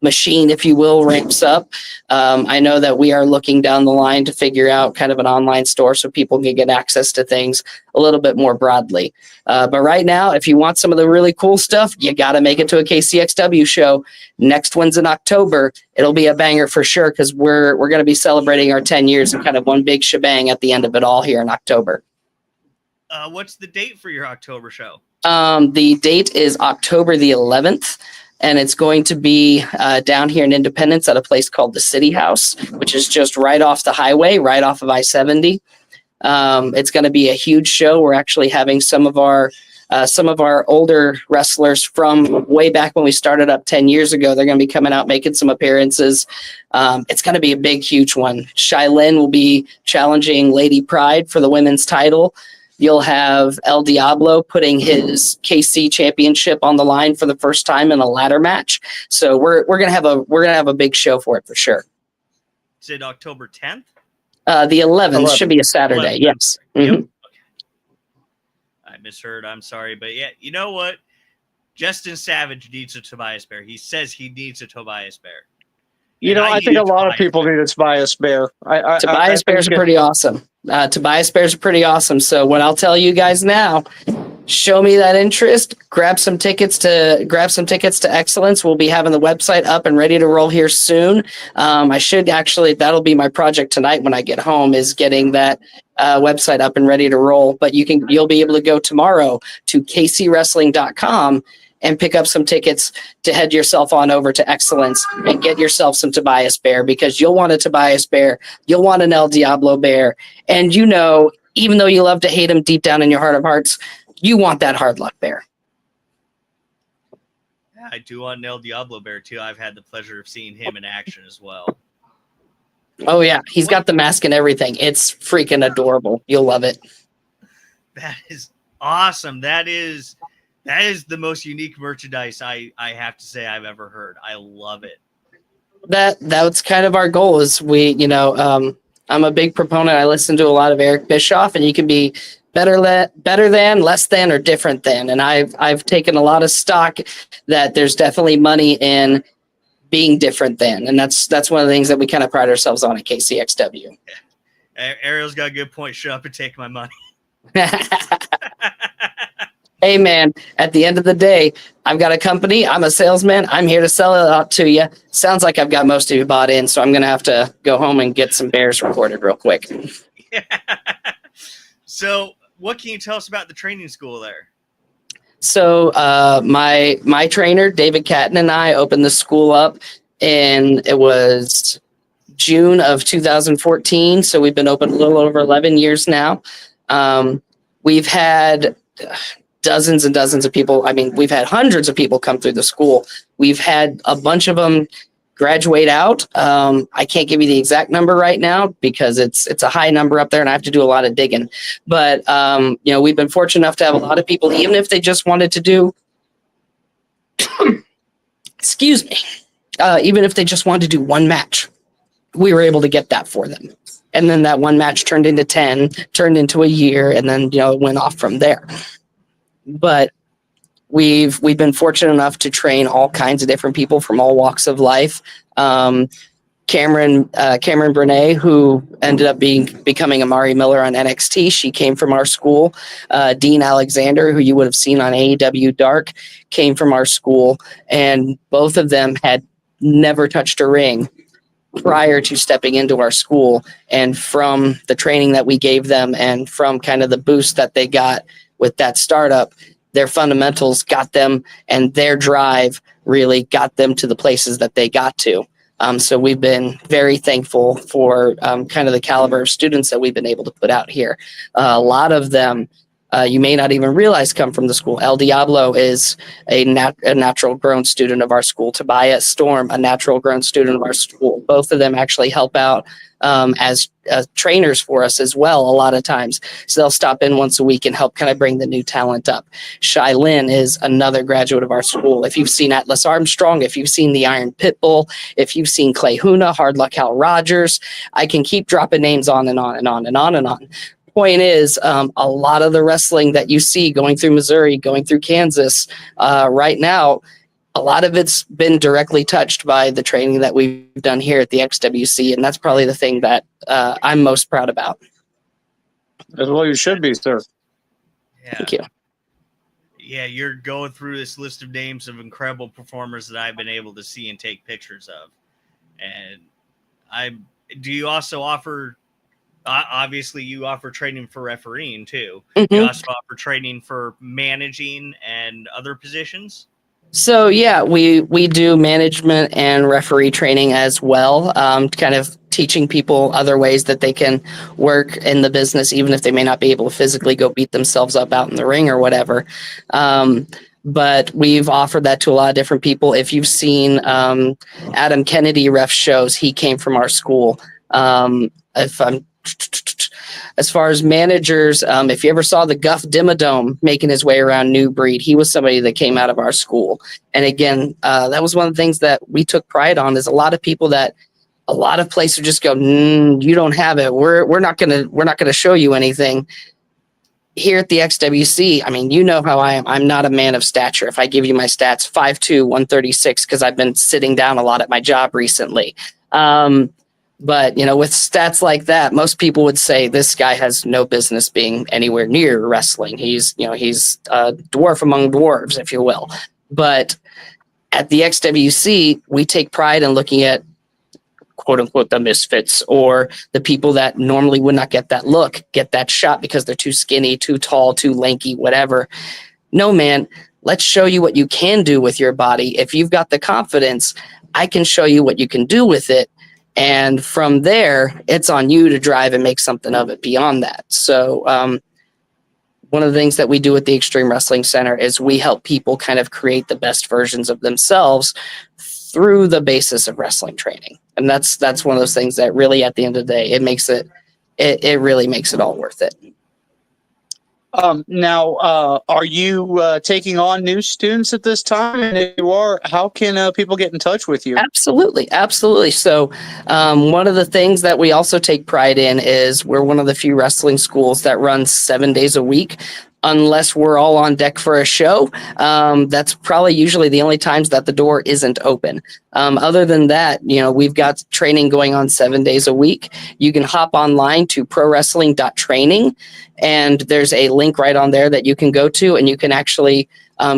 machine, if you will, ramps up. I know that we are looking down the line to figure out kind of an online store so people can get access to things a little bit more broadly. But right now, if you want some of the really cool stuff, you got to make it to a KCXW show. Next one's in October. It'll be a banger for sure, because we're going to be celebrating our 10 years and kind of one big shebang at the end of it all here in October. What's the date for your October show? The date is October the 11th, and it's going to be down here in Independence at a place called the City House, which is just right off the highway, right off of I-70. It's going to be a huge show. We're actually having some of our older wrestlers from way back when we started up 10 years ago. They're going to be coming out, making some appearances. It's going to be a big, huge one. Shailin will be challenging Lady Pride for the women's title. You'll have El Diablo putting his KC championship on the line for the first time in a ladder match. So we're gonna have a big show for it for sure. Is it October 10th? The 11th should be a Saturday. 11th. Yes. Yep. Mhm. Okay. I misheard. I'm sorry, but yeah, you know what? Justin Savage needs a Tobias Bear. He says he needs a Tobias Bear. You know, I think a lot of people need a Tobias Bear. Tobias Bears are pretty awesome. Tobias Bears are pretty awesome. So what I'll tell you guys now, show me that interest. Grab some tickets to Excellence. We'll be having the website up and ready to roll here soon. I should actually, that'll be my project tonight when I get home, is getting that website up and ready to roll. But you'll be able to go tomorrow to kcwrestling.com and pick up some tickets to head yourself on over to Excellence and get yourself some Tobias Bear, because you'll want a Tobias Bear, you'll want an El Diablo Bear, and you know, even though you love to hate him deep down in your heart of hearts, you want that hard luck bear. Yeah, I do want an El Diablo Bear too. I've had the pleasure of seeing him in action as well. Oh yeah, he's got the mask and everything. It's freaking adorable. You'll love it. That is awesome. That is the most unique merchandise I have to say I've ever heard. I love it. That's kind of our goal. Is I'm a big proponent. I listen to a lot of Eric Bischoff, and you can be better than, less than, or different than. And I've taken a lot of stock that there's definitely money in being different than, and that's one of the things that we kind of pride ourselves on at KCXW. Yeah. Ariel's got a good point. Shut up and take my money. Hey man, at the end of the day, I've got a company. I'm a salesman. I'm here to sell it out to you. Sounds like I've got most of you bought in, so I'm going to have to go home and get some bears recorded real quick. Yeah. So what can you tell us about the training school there? So my trainer, David Catton, and I opened the school up, and it was June of 2014. So we've been open a little over 11 years now. We've had dozens and dozens of people. I mean, we've had hundreds of people come through the school. We've had a bunch of them graduate out. I can't give you the exact number right now because it's a high number up there and I have to do a lot of digging. But, we've been fortunate enough to have a lot of people, even if they just wanted to do, excuse me, even if they just wanted to do one match, we were able to get that for them. And then that one match turned into 10, turned into a year, and then, it went off from there. But we've been fortunate enough to train all kinds of different people from all walks of life. Cameron Bernay, who ended up becoming Amari Miller on NXT, she came from our school. Dean Alexander, who you would have seen on AEW Dark, came from our school, and both of them had never touched a ring prior to stepping into our school. And from the training that we gave them and from kind of the boost that they got with that startup, their fundamentals got them, and their drive really got them to the places that they got to. So we've been very thankful for kind of the caliber of students that we've been able to put out here. A lot of them, you may not even realize, come from the school. El Diablo is a natural grown student of our school. Tobias Storm, a natural grown student of our school. Both of them actually help out as trainers for us as well a lot of times. So they'll stop in once a week and help kind of bring the new talent up. Shailin is another graduate of our school. If you've seen Atlas Armstrong, if you've seen the Iron Pitbull, if you've seen Clay Huna, Hard Luck Hal Rogers, I can keep dropping names on and on and on and on and on. Point is, a lot of the wrestling that you see going through Missouri, going through Kansas right now, a lot of it's been directly touched by the training that we've done here at the XWC, and that's probably the thing that I'm most proud about. As well you should be, sir. Yeah. Thank you. Yeah, you're going through this list of names of incredible performers that I've been able to see and take pictures of. And do you also offer Obviously, you offer training for refereeing too. You Mhm. also offer training for managing and other positions. So yeah, we do management and referee training as well, kind of teaching people other ways that they can work in the business, even if they may not be able to physically go beat themselves up out in the ring or whatever. But we've offered that to a lot of different people. If you've seen Adam Kennedy ref shows, he came from our school. If I'm As far as managers, if you ever saw the Guff Dimmadome making his way around New Breed, he was somebody that came out of our school. And again, that was one of the things that we took pride on. Is a lot of people that a lot of places just go, you don't have it. We're not gonna show you anything. Here at the XWC, I mean, you know how I am. I'm not a man of stature. If I give you my stats, 5'2", 136, because I've been sitting down a lot at my job recently. But, with stats like that, most people would say this guy has no business being anywhere near wrestling. He's a dwarf among dwarves, if you will. But at the XWC, we take pride in looking at, quote unquote, the misfits, or the people that normally would not get that look, get that shot because they're too skinny, too tall, too lanky, whatever. No, man, let's show you what you can do with your body. If you've got the confidence, I can show you what you can do with it. And from there, it's on you to drive and make something of it beyond that. So one of the things that we do at the Extreme Wrestling Center is we help people kind of create the best versions of themselves through the basis of wrestling training. And that's one of those things that really, at the end of the day, it really makes it all worth it. Now, are you taking on new students at this time? And if you are, how can people get in touch with you? Absolutely. So one of the things that we also take pride in is we're one of the few wrestling schools that runs 7 days a week. Unless we're all on deck for a show, that's probably usually the only times that the door isn't open. Other than that, we've got training going on 7 days a week. You can hop online to prowrestling.training, and there's a link right on there that you can go to, and you can actually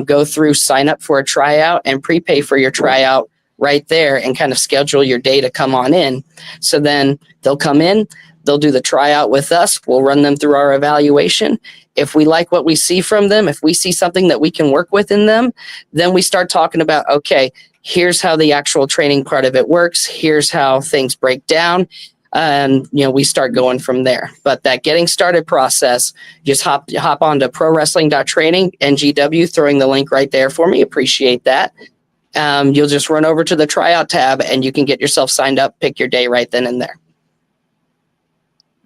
go through, sign up for a tryout, and prepay for your tryout right there, and kind of schedule your day to come on in. So then they'll come in, they'll do the tryout with us. We'll run them through our evaluation. If we like what we see from them, if we see something that we can work with in them, then we start talking about, okay, here's how the actual training part of it works. Here's how things break down. And, we start going from there. But that getting started process, just hop on to prowrestling.training, NGW, throwing the link right there for me. Appreciate that. You'll just run over to the tryout tab and you can get yourself signed up, pick your day right then and there.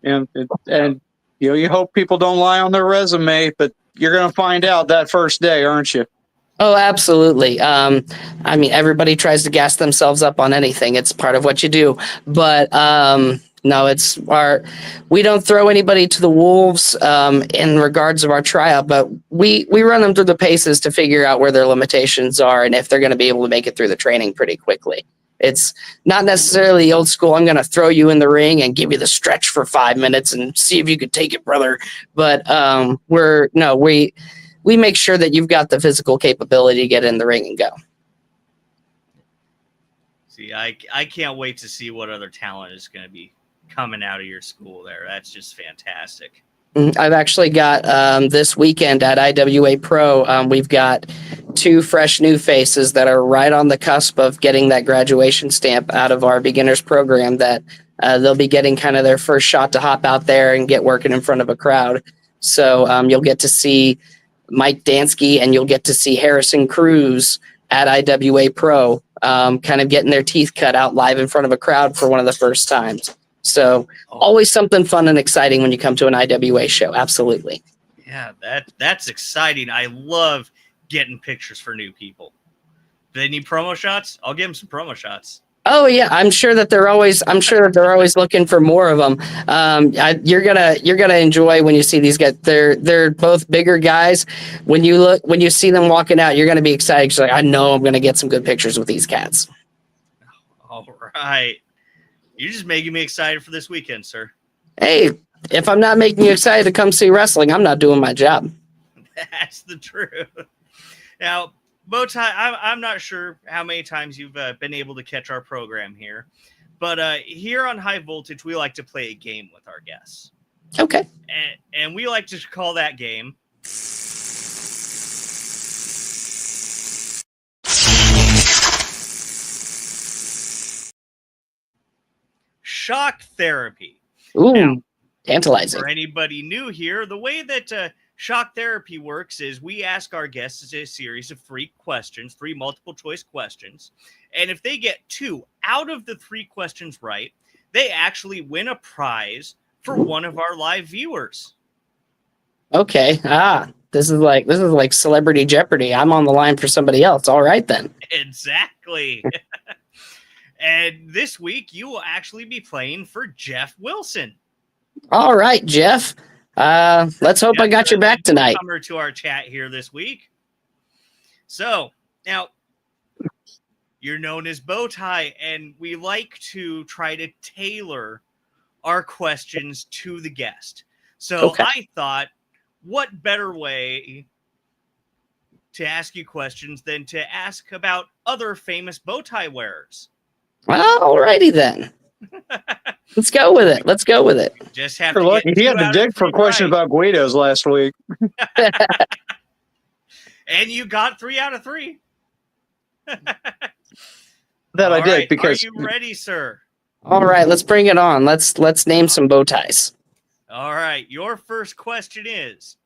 And you hope people don't lie on their resume, but you're going to find out that first day, aren't you? Oh, absolutely. Everybody tries to gas themselves up on anything. It's part of what you do. But no, we don't throw anybody to the wolves in regards of our tryout, but we run them through the paces to figure out where their limitations are and if they're going to be able to make it through the training pretty quickly. It's not necessarily the old school, I'm going to throw you in the ring and give you the stretch for 5 minutes and see if you could take it, brother. But we make sure that you've got the physical capability to get in the ring and go. See, I can't wait to see what other talent is going to be coming out of your school there. That's just fantastic. I've actually got this weekend at IWA Pro, we've got 2 fresh new faces that are right on the cusp of getting that graduation stamp out of our beginners program that they'll be getting kind of their first shot to hop out there and get working in front of a crowd. So you'll get to see Mike Dansky and you'll get to see Harrison Cruz at IWA Pro kind of getting their teeth cut out live in front of a crowd for one of the first times. So always something fun and exciting when you come to an IWA show. Absolutely. Yeah, that's exciting. I love getting pictures for new people. Do they need promo shots? I'll give them some promo shots. Oh yeah, I'm sure that they're always looking for more of them. You're gonna enjoy when you see these guys. They're both bigger guys. When you see them walking out, you're gonna be excited. You're like, I know I'm gonna get some good pictures with these cats. All right. You're just making me excited for this weekend, sir. Hey, if I'm not making you excited to come see wrestling, I'm not doing my job. That's the truth. Now, Bowtie, I'm not sure how many times you've been able to catch our program here, But here on High Voltage, we like to play a game with our guests. Okay. And we like to call that game Shock Therapy. Ooh, Now, tantalizing. for anybody new here, the way that Shock Therapy works is we ask our guests a series of 3 questions, 3 multiple choice questions. And if they get 2 out of the 3 questions right, they actually win a prize for one of our live viewers. Okay. This is like Celebrity Jeopardy. I'm on the line for somebody else. All right then. Exactly. And this week, you will actually be playing for Jeff Wilson. All right, Jeff. Let's hope I got your back tonight. Newcomer to our chat here this week. So now you're known as Bowtie, and we like to try to tailor our questions to the guest. So Okay. I thought, what better way to ask you questions than to ask about other famous bow tie wearers? Well, alrighty then. Let's go with it. Let's go with it. Just have You're to lucky. get He 2 had to out of dig for 3 questions right. about Guidos last week. And you got 3 out of 3. That I All did right, because are you ready, sir? All right, let's bring it on. Let's name some bow ties. All right, your first question is,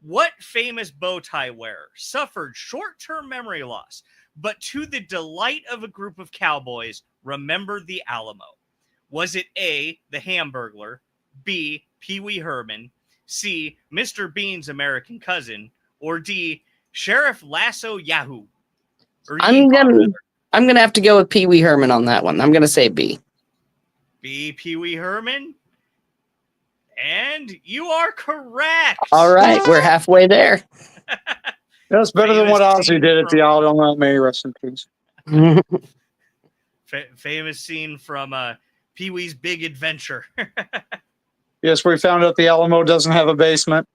what famous bow tie wearer suffered short-term memory loss, but to the delight of a group of cowboys, remembered the Alamo? Was it A, the Hamburglar, B, Pee Wee Herman, C, Mr. Bean's American cousin, or D, Sheriff Lasso Yahoo? Or I'm Yeehaw, gonna rather. I'm gonna have to go with Pee Wee Herman on that one. I'm gonna say B. B, Pee Wee Herman. And you are correct. All right, we're halfway there. that's better than what Famous Ozzy scene did at the from- Alamo. May he rest in peace. Famous scene from Pee Wee's Big Adventure. Yes, we found out the Alamo doesn't have a basement.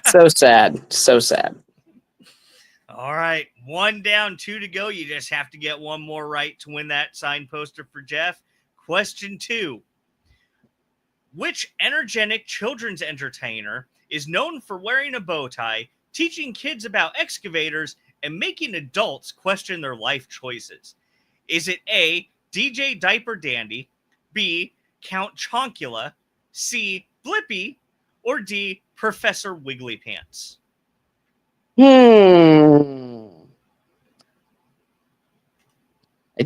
So sad. So sad. All right, 1 down, 2 to go. You just have to get 1 more right to win that signed poster for Jeff. Question 2. Which energetic children's entertainer is known for wearing a bow tie, teaching kids about excavators, and making adults question their life choices? Is it A, DJ Diaper Dandy, B, Count Chonkula, C, Blippi, or D, Professor Wiggly Pants? I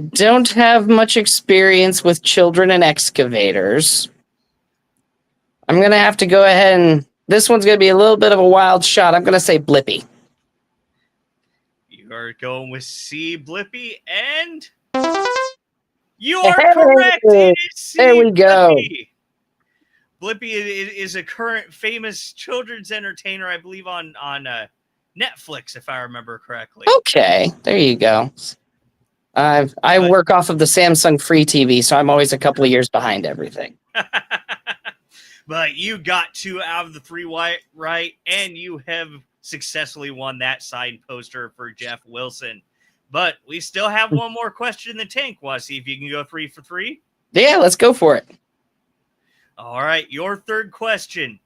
don't have much experience with children and excavators. I'm gonna have to go ahead and this one's gonna be a little bit of a wild shot. I'm gonna say Blippi. You are going with C, Blippi, and you are correct. It is C, There we go. Blippi. Blippi is a current famous children's entertainer, I believe, on Netflix, if I remember correctly. Okay, there you go. I But- work off of the Samsung free TV, so I'm always a couple of years behind everything. But you got 2 out of the 3 right, and you have successfully won that signed poster for Jeff Wilson. But we still have 1 more question in the tank. Want to see if you can go 3 for 3? Yeah, let's go for it. All right, your third question.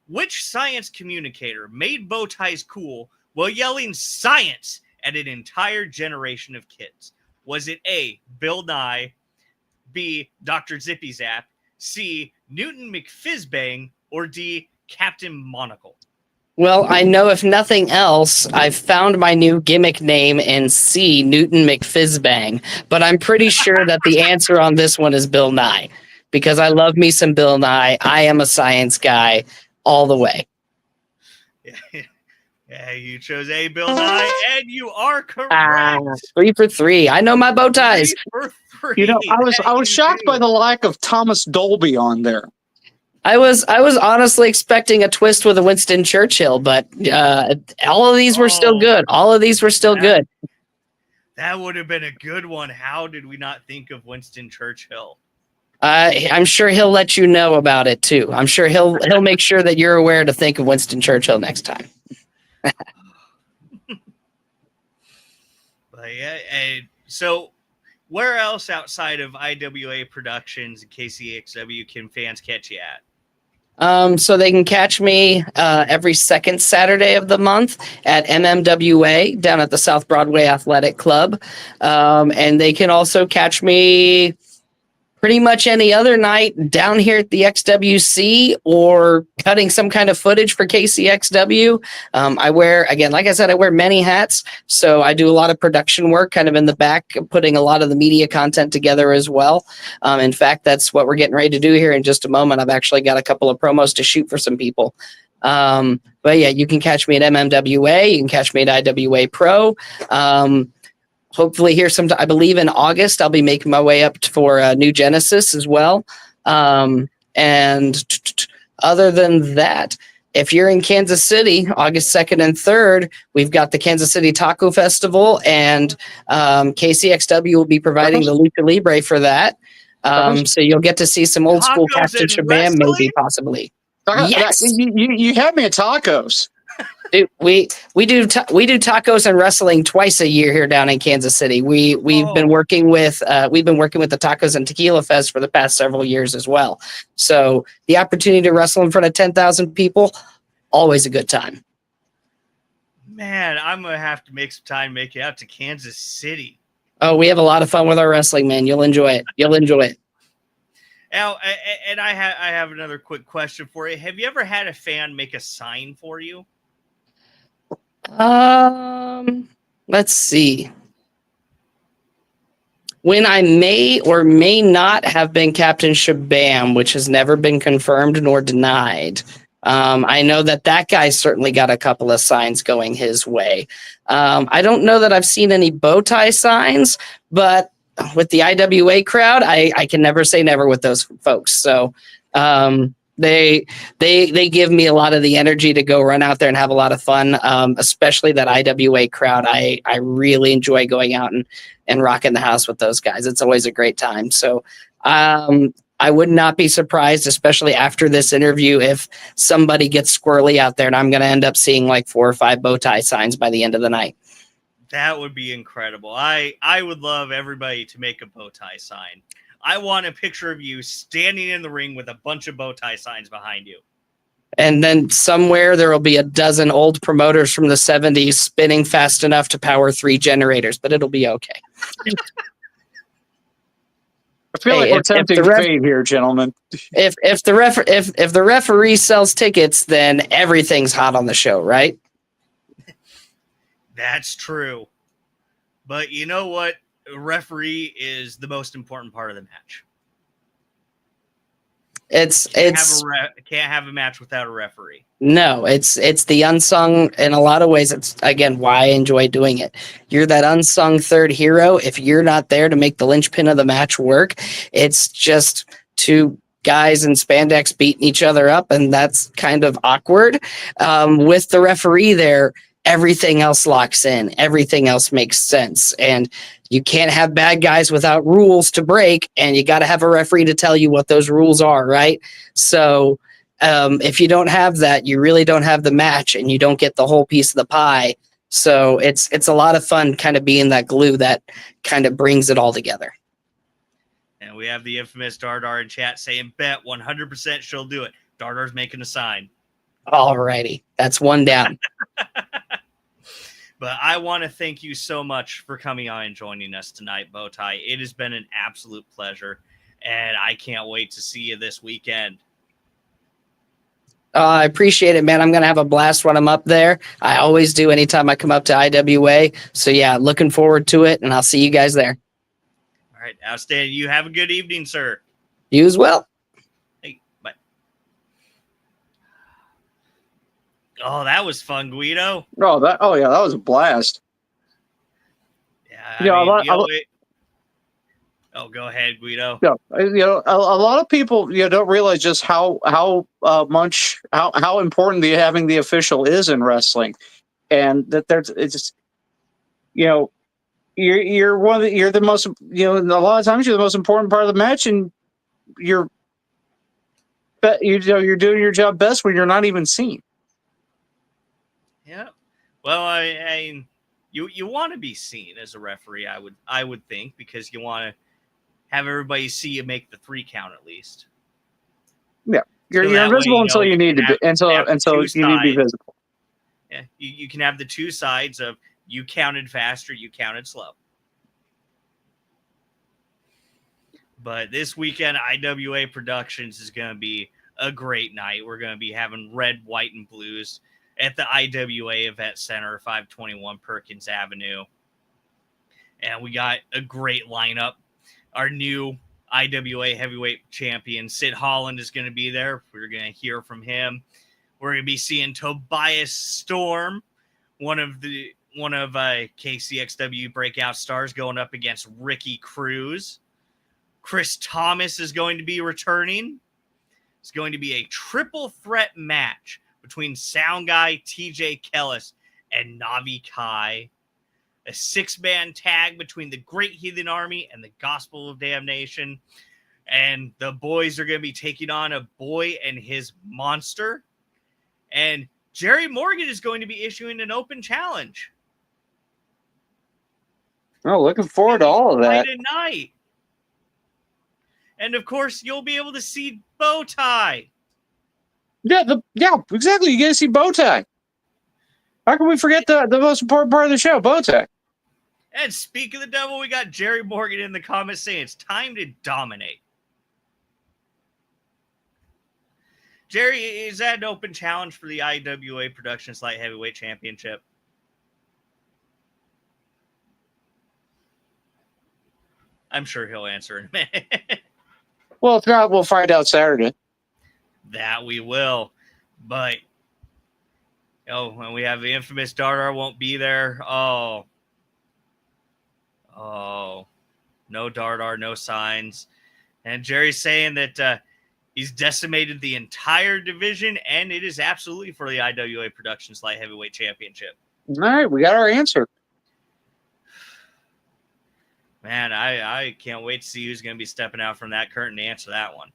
Which science communicator made bow ties cool while yelling science at an entire generation of kids? Was it A, Bill Nye, B, Dr. Zippy Zap, C, Newton McFizbang, or D, Captain Monocle? Well, I know if nothing else, I've found my new gimmick name in C, Newton McFizbang, but I'm pretty sure that the answer on this one is Bill Nye, because I love me some Bill Nye. I am a science guy all the way. Yeah, you chose A, Bill Nye, and you are correct. 3 for 3. I know my bow ties. 3 for 3. You know, I That was you shocked do. by the lack of Thomas Dolby on there. I was honestly expecting a twist with a Winston Churchill, but all of these were still good. All of these were still good. That would have been a good one. How did we not think of Winston Churchill? I'm sure he'll let you know about it too. I'm sure he'll make sure that you're aware to think of Winston Churchill next time. But yeah, and so where else outside of IWA Productions and KCXW can fans catch you at? So they can catch me every second Saturday of the month at MMWA down at the South Broadway Athletic Club. And they can also catch me pretty much any other night down here at the XWC or cutting some kind of footage for KCXW. I wear, again, like I said, I wear many hats. So I do a lot of production work kind of in the back, putting a lot of the media content together as well. In fact, that's what we're getting ready to do here in just a moment. I've actually got a couple of promos to shoot for some people. But yeah, you can catch me at MMWA. You can catch me at IWA Pro. Hopefully here sometime, I believe in August, I'll be making my way up for New Genesis as well. And other than that, if you're in Kansas City, August 2nd and 3rd, we've got the Kansas City Taco Festival, and KCXW will be providing the Lucha Libre for that. So you'll get to see some old school Captain Shabam, maybe, possibly. Yes, you had me at tacos. Dude, we do tacos and wrestling twice a year here down in Kansas City. We've been working with the Tacos and Tequila Fest for the past several years as well. So the opportunity to wrestle in front of 10,000 people, always a good time. Man, I'm gonna have to make some time to make it out to Kansas City. Oh, we have a lot of fun with our wrestling, man. You'll enjoy it. Now, and I have another quick question for you. Have you ever had a fan make a sign for you? Let's see. When I may or may not have been Captain Shabam, which has never been confirmed nor denied. I know that guy certainly got a couple of signs going his way. I don't know that I've seen any bow tie signs, but with the IWA crowd, I can never say never with those folks. So, They give me a lot of the energy to go run out there and have a lot of fun, especially that IWA crowd. I really enjoy going out and rocking the house with those guys. It's always a great time. So I would not be surprised, especially after this interview, if somebody gets squirrely out there and I'm going to end up seeing like 4 or 5 bow tie signs by the end of the night. That would be incredible. I would love everybody to make a bow tie sign. I want a picture of you standing in the ring with a bunch of bow tie signs behind you. And then somewhere there will be a dozen old promoters from the 70s spinning fast enough to power 3 generators, but it'll be okay. I feel like we're tempting fate here, gentlemen. If the referee sells tickets, then everything's hot on the show, right? That's true. But you know what? Referee is the most important part of the match. Can't have a match without a referee. No, it's the unsung. In a lot of ways, it's again why I enjoy doing it. You're that unsung third hero. If you're not there to make the linchpin of the match work, it's just 2 guys in spandex beating each other up, and that's kind of awkward. With the referee there, everything else locks in. Everything else makes sense, and you can't have bad guys without rules to break, and you got to have a referee to tell you what those rules are, right? So if you don't have that, you really don't have the match, and you don't get the whole piece of the pie. So it's a lot of fun kind of being that glue that kind of brings it all together. And we have the infamous Dardar in chat saying, bet 100% she'll do it. Dardar's making a sign. All righty. That's one down. But I want to thank you so much for coming on and joining us tonight, Bowtie. It has been an absolute pleasure, and I can't wait to see you this weekend. I appreciate it, man. I'm going to have a blast when I'm up there. I always do anytime I come up to IWA. So, yeah, looking forward to it, and I'll see you guys there. All right, outstanding. You have a good evening, sir. You as well. Hey, bye. Oh, that was fun, Guido. Oh yeah, that was a blast. Yeah, oh, go ahead, Guido. Yeah, a lot of people don't realize just how important having the official is in wrestling, and that it's just you're the most a lot of times you're the most important part of the match, and you're doing your job best when you're not even seen. Yeah. Well, I you want to be seen as a referee. I would think, because you want to have everybody see you make the 3 count at least. Yeah, you're that way, invisible until you need to be until you need to be visible. Yeah, you can have the 2 sides of you counted fast or you counted slow. But this weekend, IWA Productions is going to be a great night. We're going to be having red, white, and blues at the IWA Event Center, 521 Perkins Avenue. And we got a great lineup. Our new IWA Heavyweight Champion, Sid Holland, is going to be there. We're going to hear from him. We're going to be seeing Tobias Storm, one of KCXW breakout stars, going up against Ricky Cruz. Chris Thomas is going to be returning. It's going to be a triple threat match between Sound Guy, TJ Kellis, and Navi Kai. A 6-man tag between the Great Heathen Army and the Gospel of Damnation. And the boys are going to be taking on a boy and his monster. And Jerry Morgan is going to be issuing an open challenge. Oh, looking forward to all of that. Tonight. And of course, you'll be able to see Bowtie. Yeah, exactly. You get to see Bowtie. How can we forget the most important part of the show, Bowtie? And speak of the devil, we got Jerry Morgan in the comments saying it's time to dominate. Jerry, is that an open challenge for the IWA Productions Light Heavyweight Championship? I'm sure he'll answer in a minute. Well, if not, we'll find out Saturday. That we will. But, when we have the infamous Dardar won't be there. Oh, no Dardar, no signs. And Jerry's saying that he's decimated the entire division, and it is absolutely for the IWA Productions Light Heavyweight Championship. All right, we got our answer. Man, I can't wait to see who's going to be stepping out from that curtain to answer that one.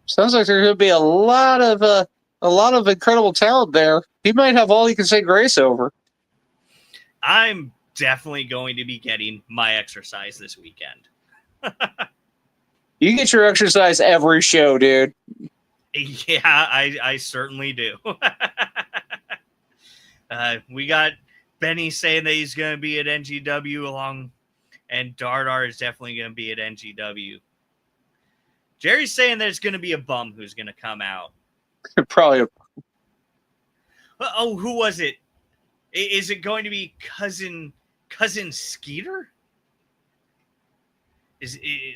Sounds like there's going to be a lot of incredible talent there. He might have all he can say grace over. I'm definitely going to be getting my exercise this weekend. You get your exercise every show, dude. Yeah, I certainly do. We got Benny saying that he's going to be at NGW and Dardar is definitely going to be at NGW. Jerry's saying that it's going to be a bum who's going to come out. Probably. Oh, who was it? Is it going to be cousin Skeeter? Is it,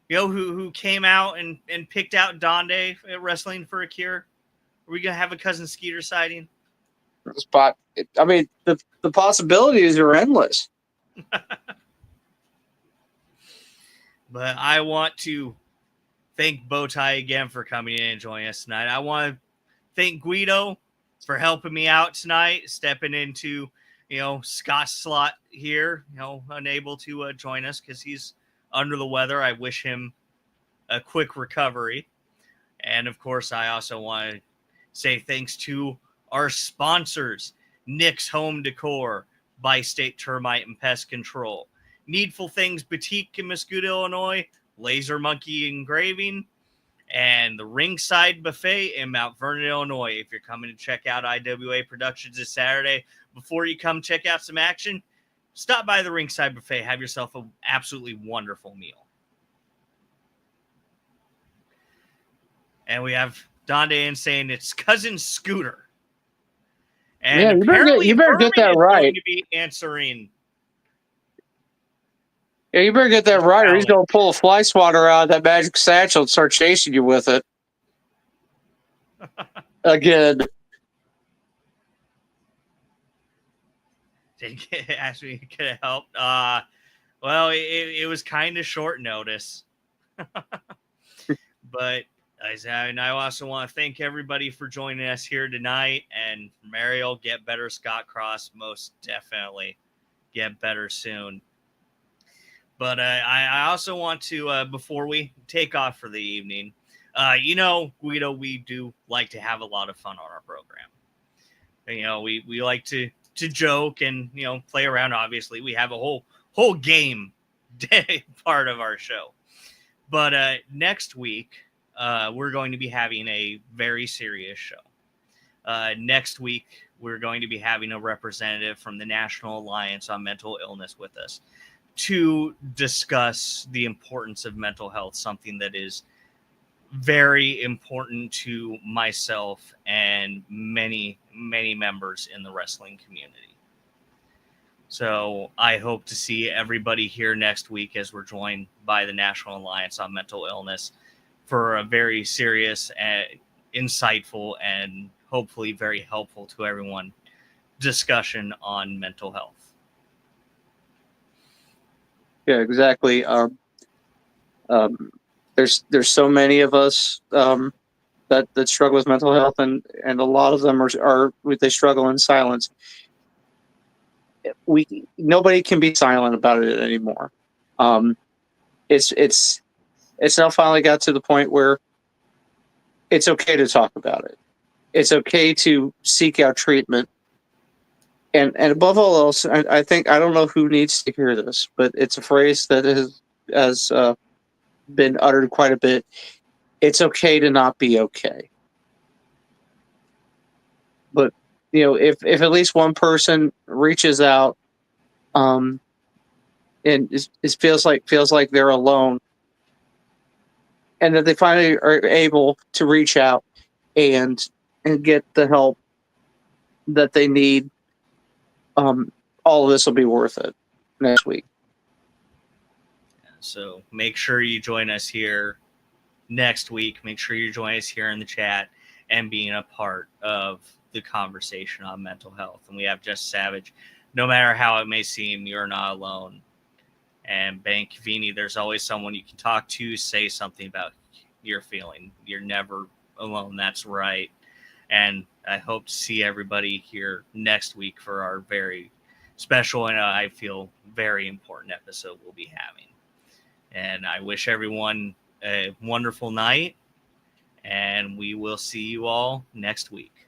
who came out and picked out Donde at Wrestling for a Cure? Are we going to have a cousin Skeeter sighting? Spot. I mean, the possibilities are endless. But I want to thank Bowtie again for coming in and joining us tonight. I want to thank Guido for helping me out tonight, stepping into, Scott's slot here, unable to join us because he's under the weather. I wish him a quick recovery. And of course, I also want to say thanks to our sponsors, Nick's Home Decor, Bi-State Termite and Pest Control, Needful Things Boutique in Mascout, Illinois, Laser Monkey Engraving, and the Ringside Buffet in Mount Vernon, Illinois. If you're coming to check out IWA Productions this Saturday, before you come check out some action, stop by the Ringside Buffet. Have yourself an absolutely wonderful meal. And we have Donde saying it's cousin Scooter. And yeah, you better get that right. Going to be answering. Yeah, you better get that right, or he's going to pull a fly swatter out of that magic satchel and start chasing you with it. Again. Asked me could have helped. Well, it was kind of short notice. But I also want to thank everybody for joining us here tonight. And Mariel, get better, Scott Cross, most definitely. Get better soon. But I also want to, before we take off for the evening, Guido, we do like to have a lot of fun on our program. We like to to joke and, play around. Obviously, we have a whole game day part of our show. But next week, we're going to be having a very serious show. Next week, we're going to be having a representative from the National Alliance on Mental Illness with us to discuss the importance of mental health, something that is very important to myself and many, many members in the wrestling community. So I hope to see everybody here next week as we're joined by the National Alliance on Mental Illness for a very serious and insightful and hopefully very helpful to everyone discussion on mental health. Yeah, exactly. There's so many of us that struggle with mental health, and a lot of them are they struggle in silence. Nobody can be silent about it anymore. It's now finally got to the point where it's okay to talk about it. It's okay to seek out treatment. And above all else, I think, I don't know who needs to hear this, but it's a phrase that has been uttered quite a bit. It's okay to not be okay. But if at least one person reaches out, and it feels like they're alone, and that they finally are able to reach out and get the help that they need, all of this will be worth it next week. So make sure you join us here next week. Make sure you join us here in the chat and being a part of the conversation on mental health. And we have Just Savage. No matter how it may seem, you're not alone. And Ben Cavini, there's always someone you can talk to, say something about your feeling. You're never alone. That's right. And I hope to see everybody here next week for our very special and I feel very important episode we'll be having. And I wish everyone a wonderful night, and we will see you all next week.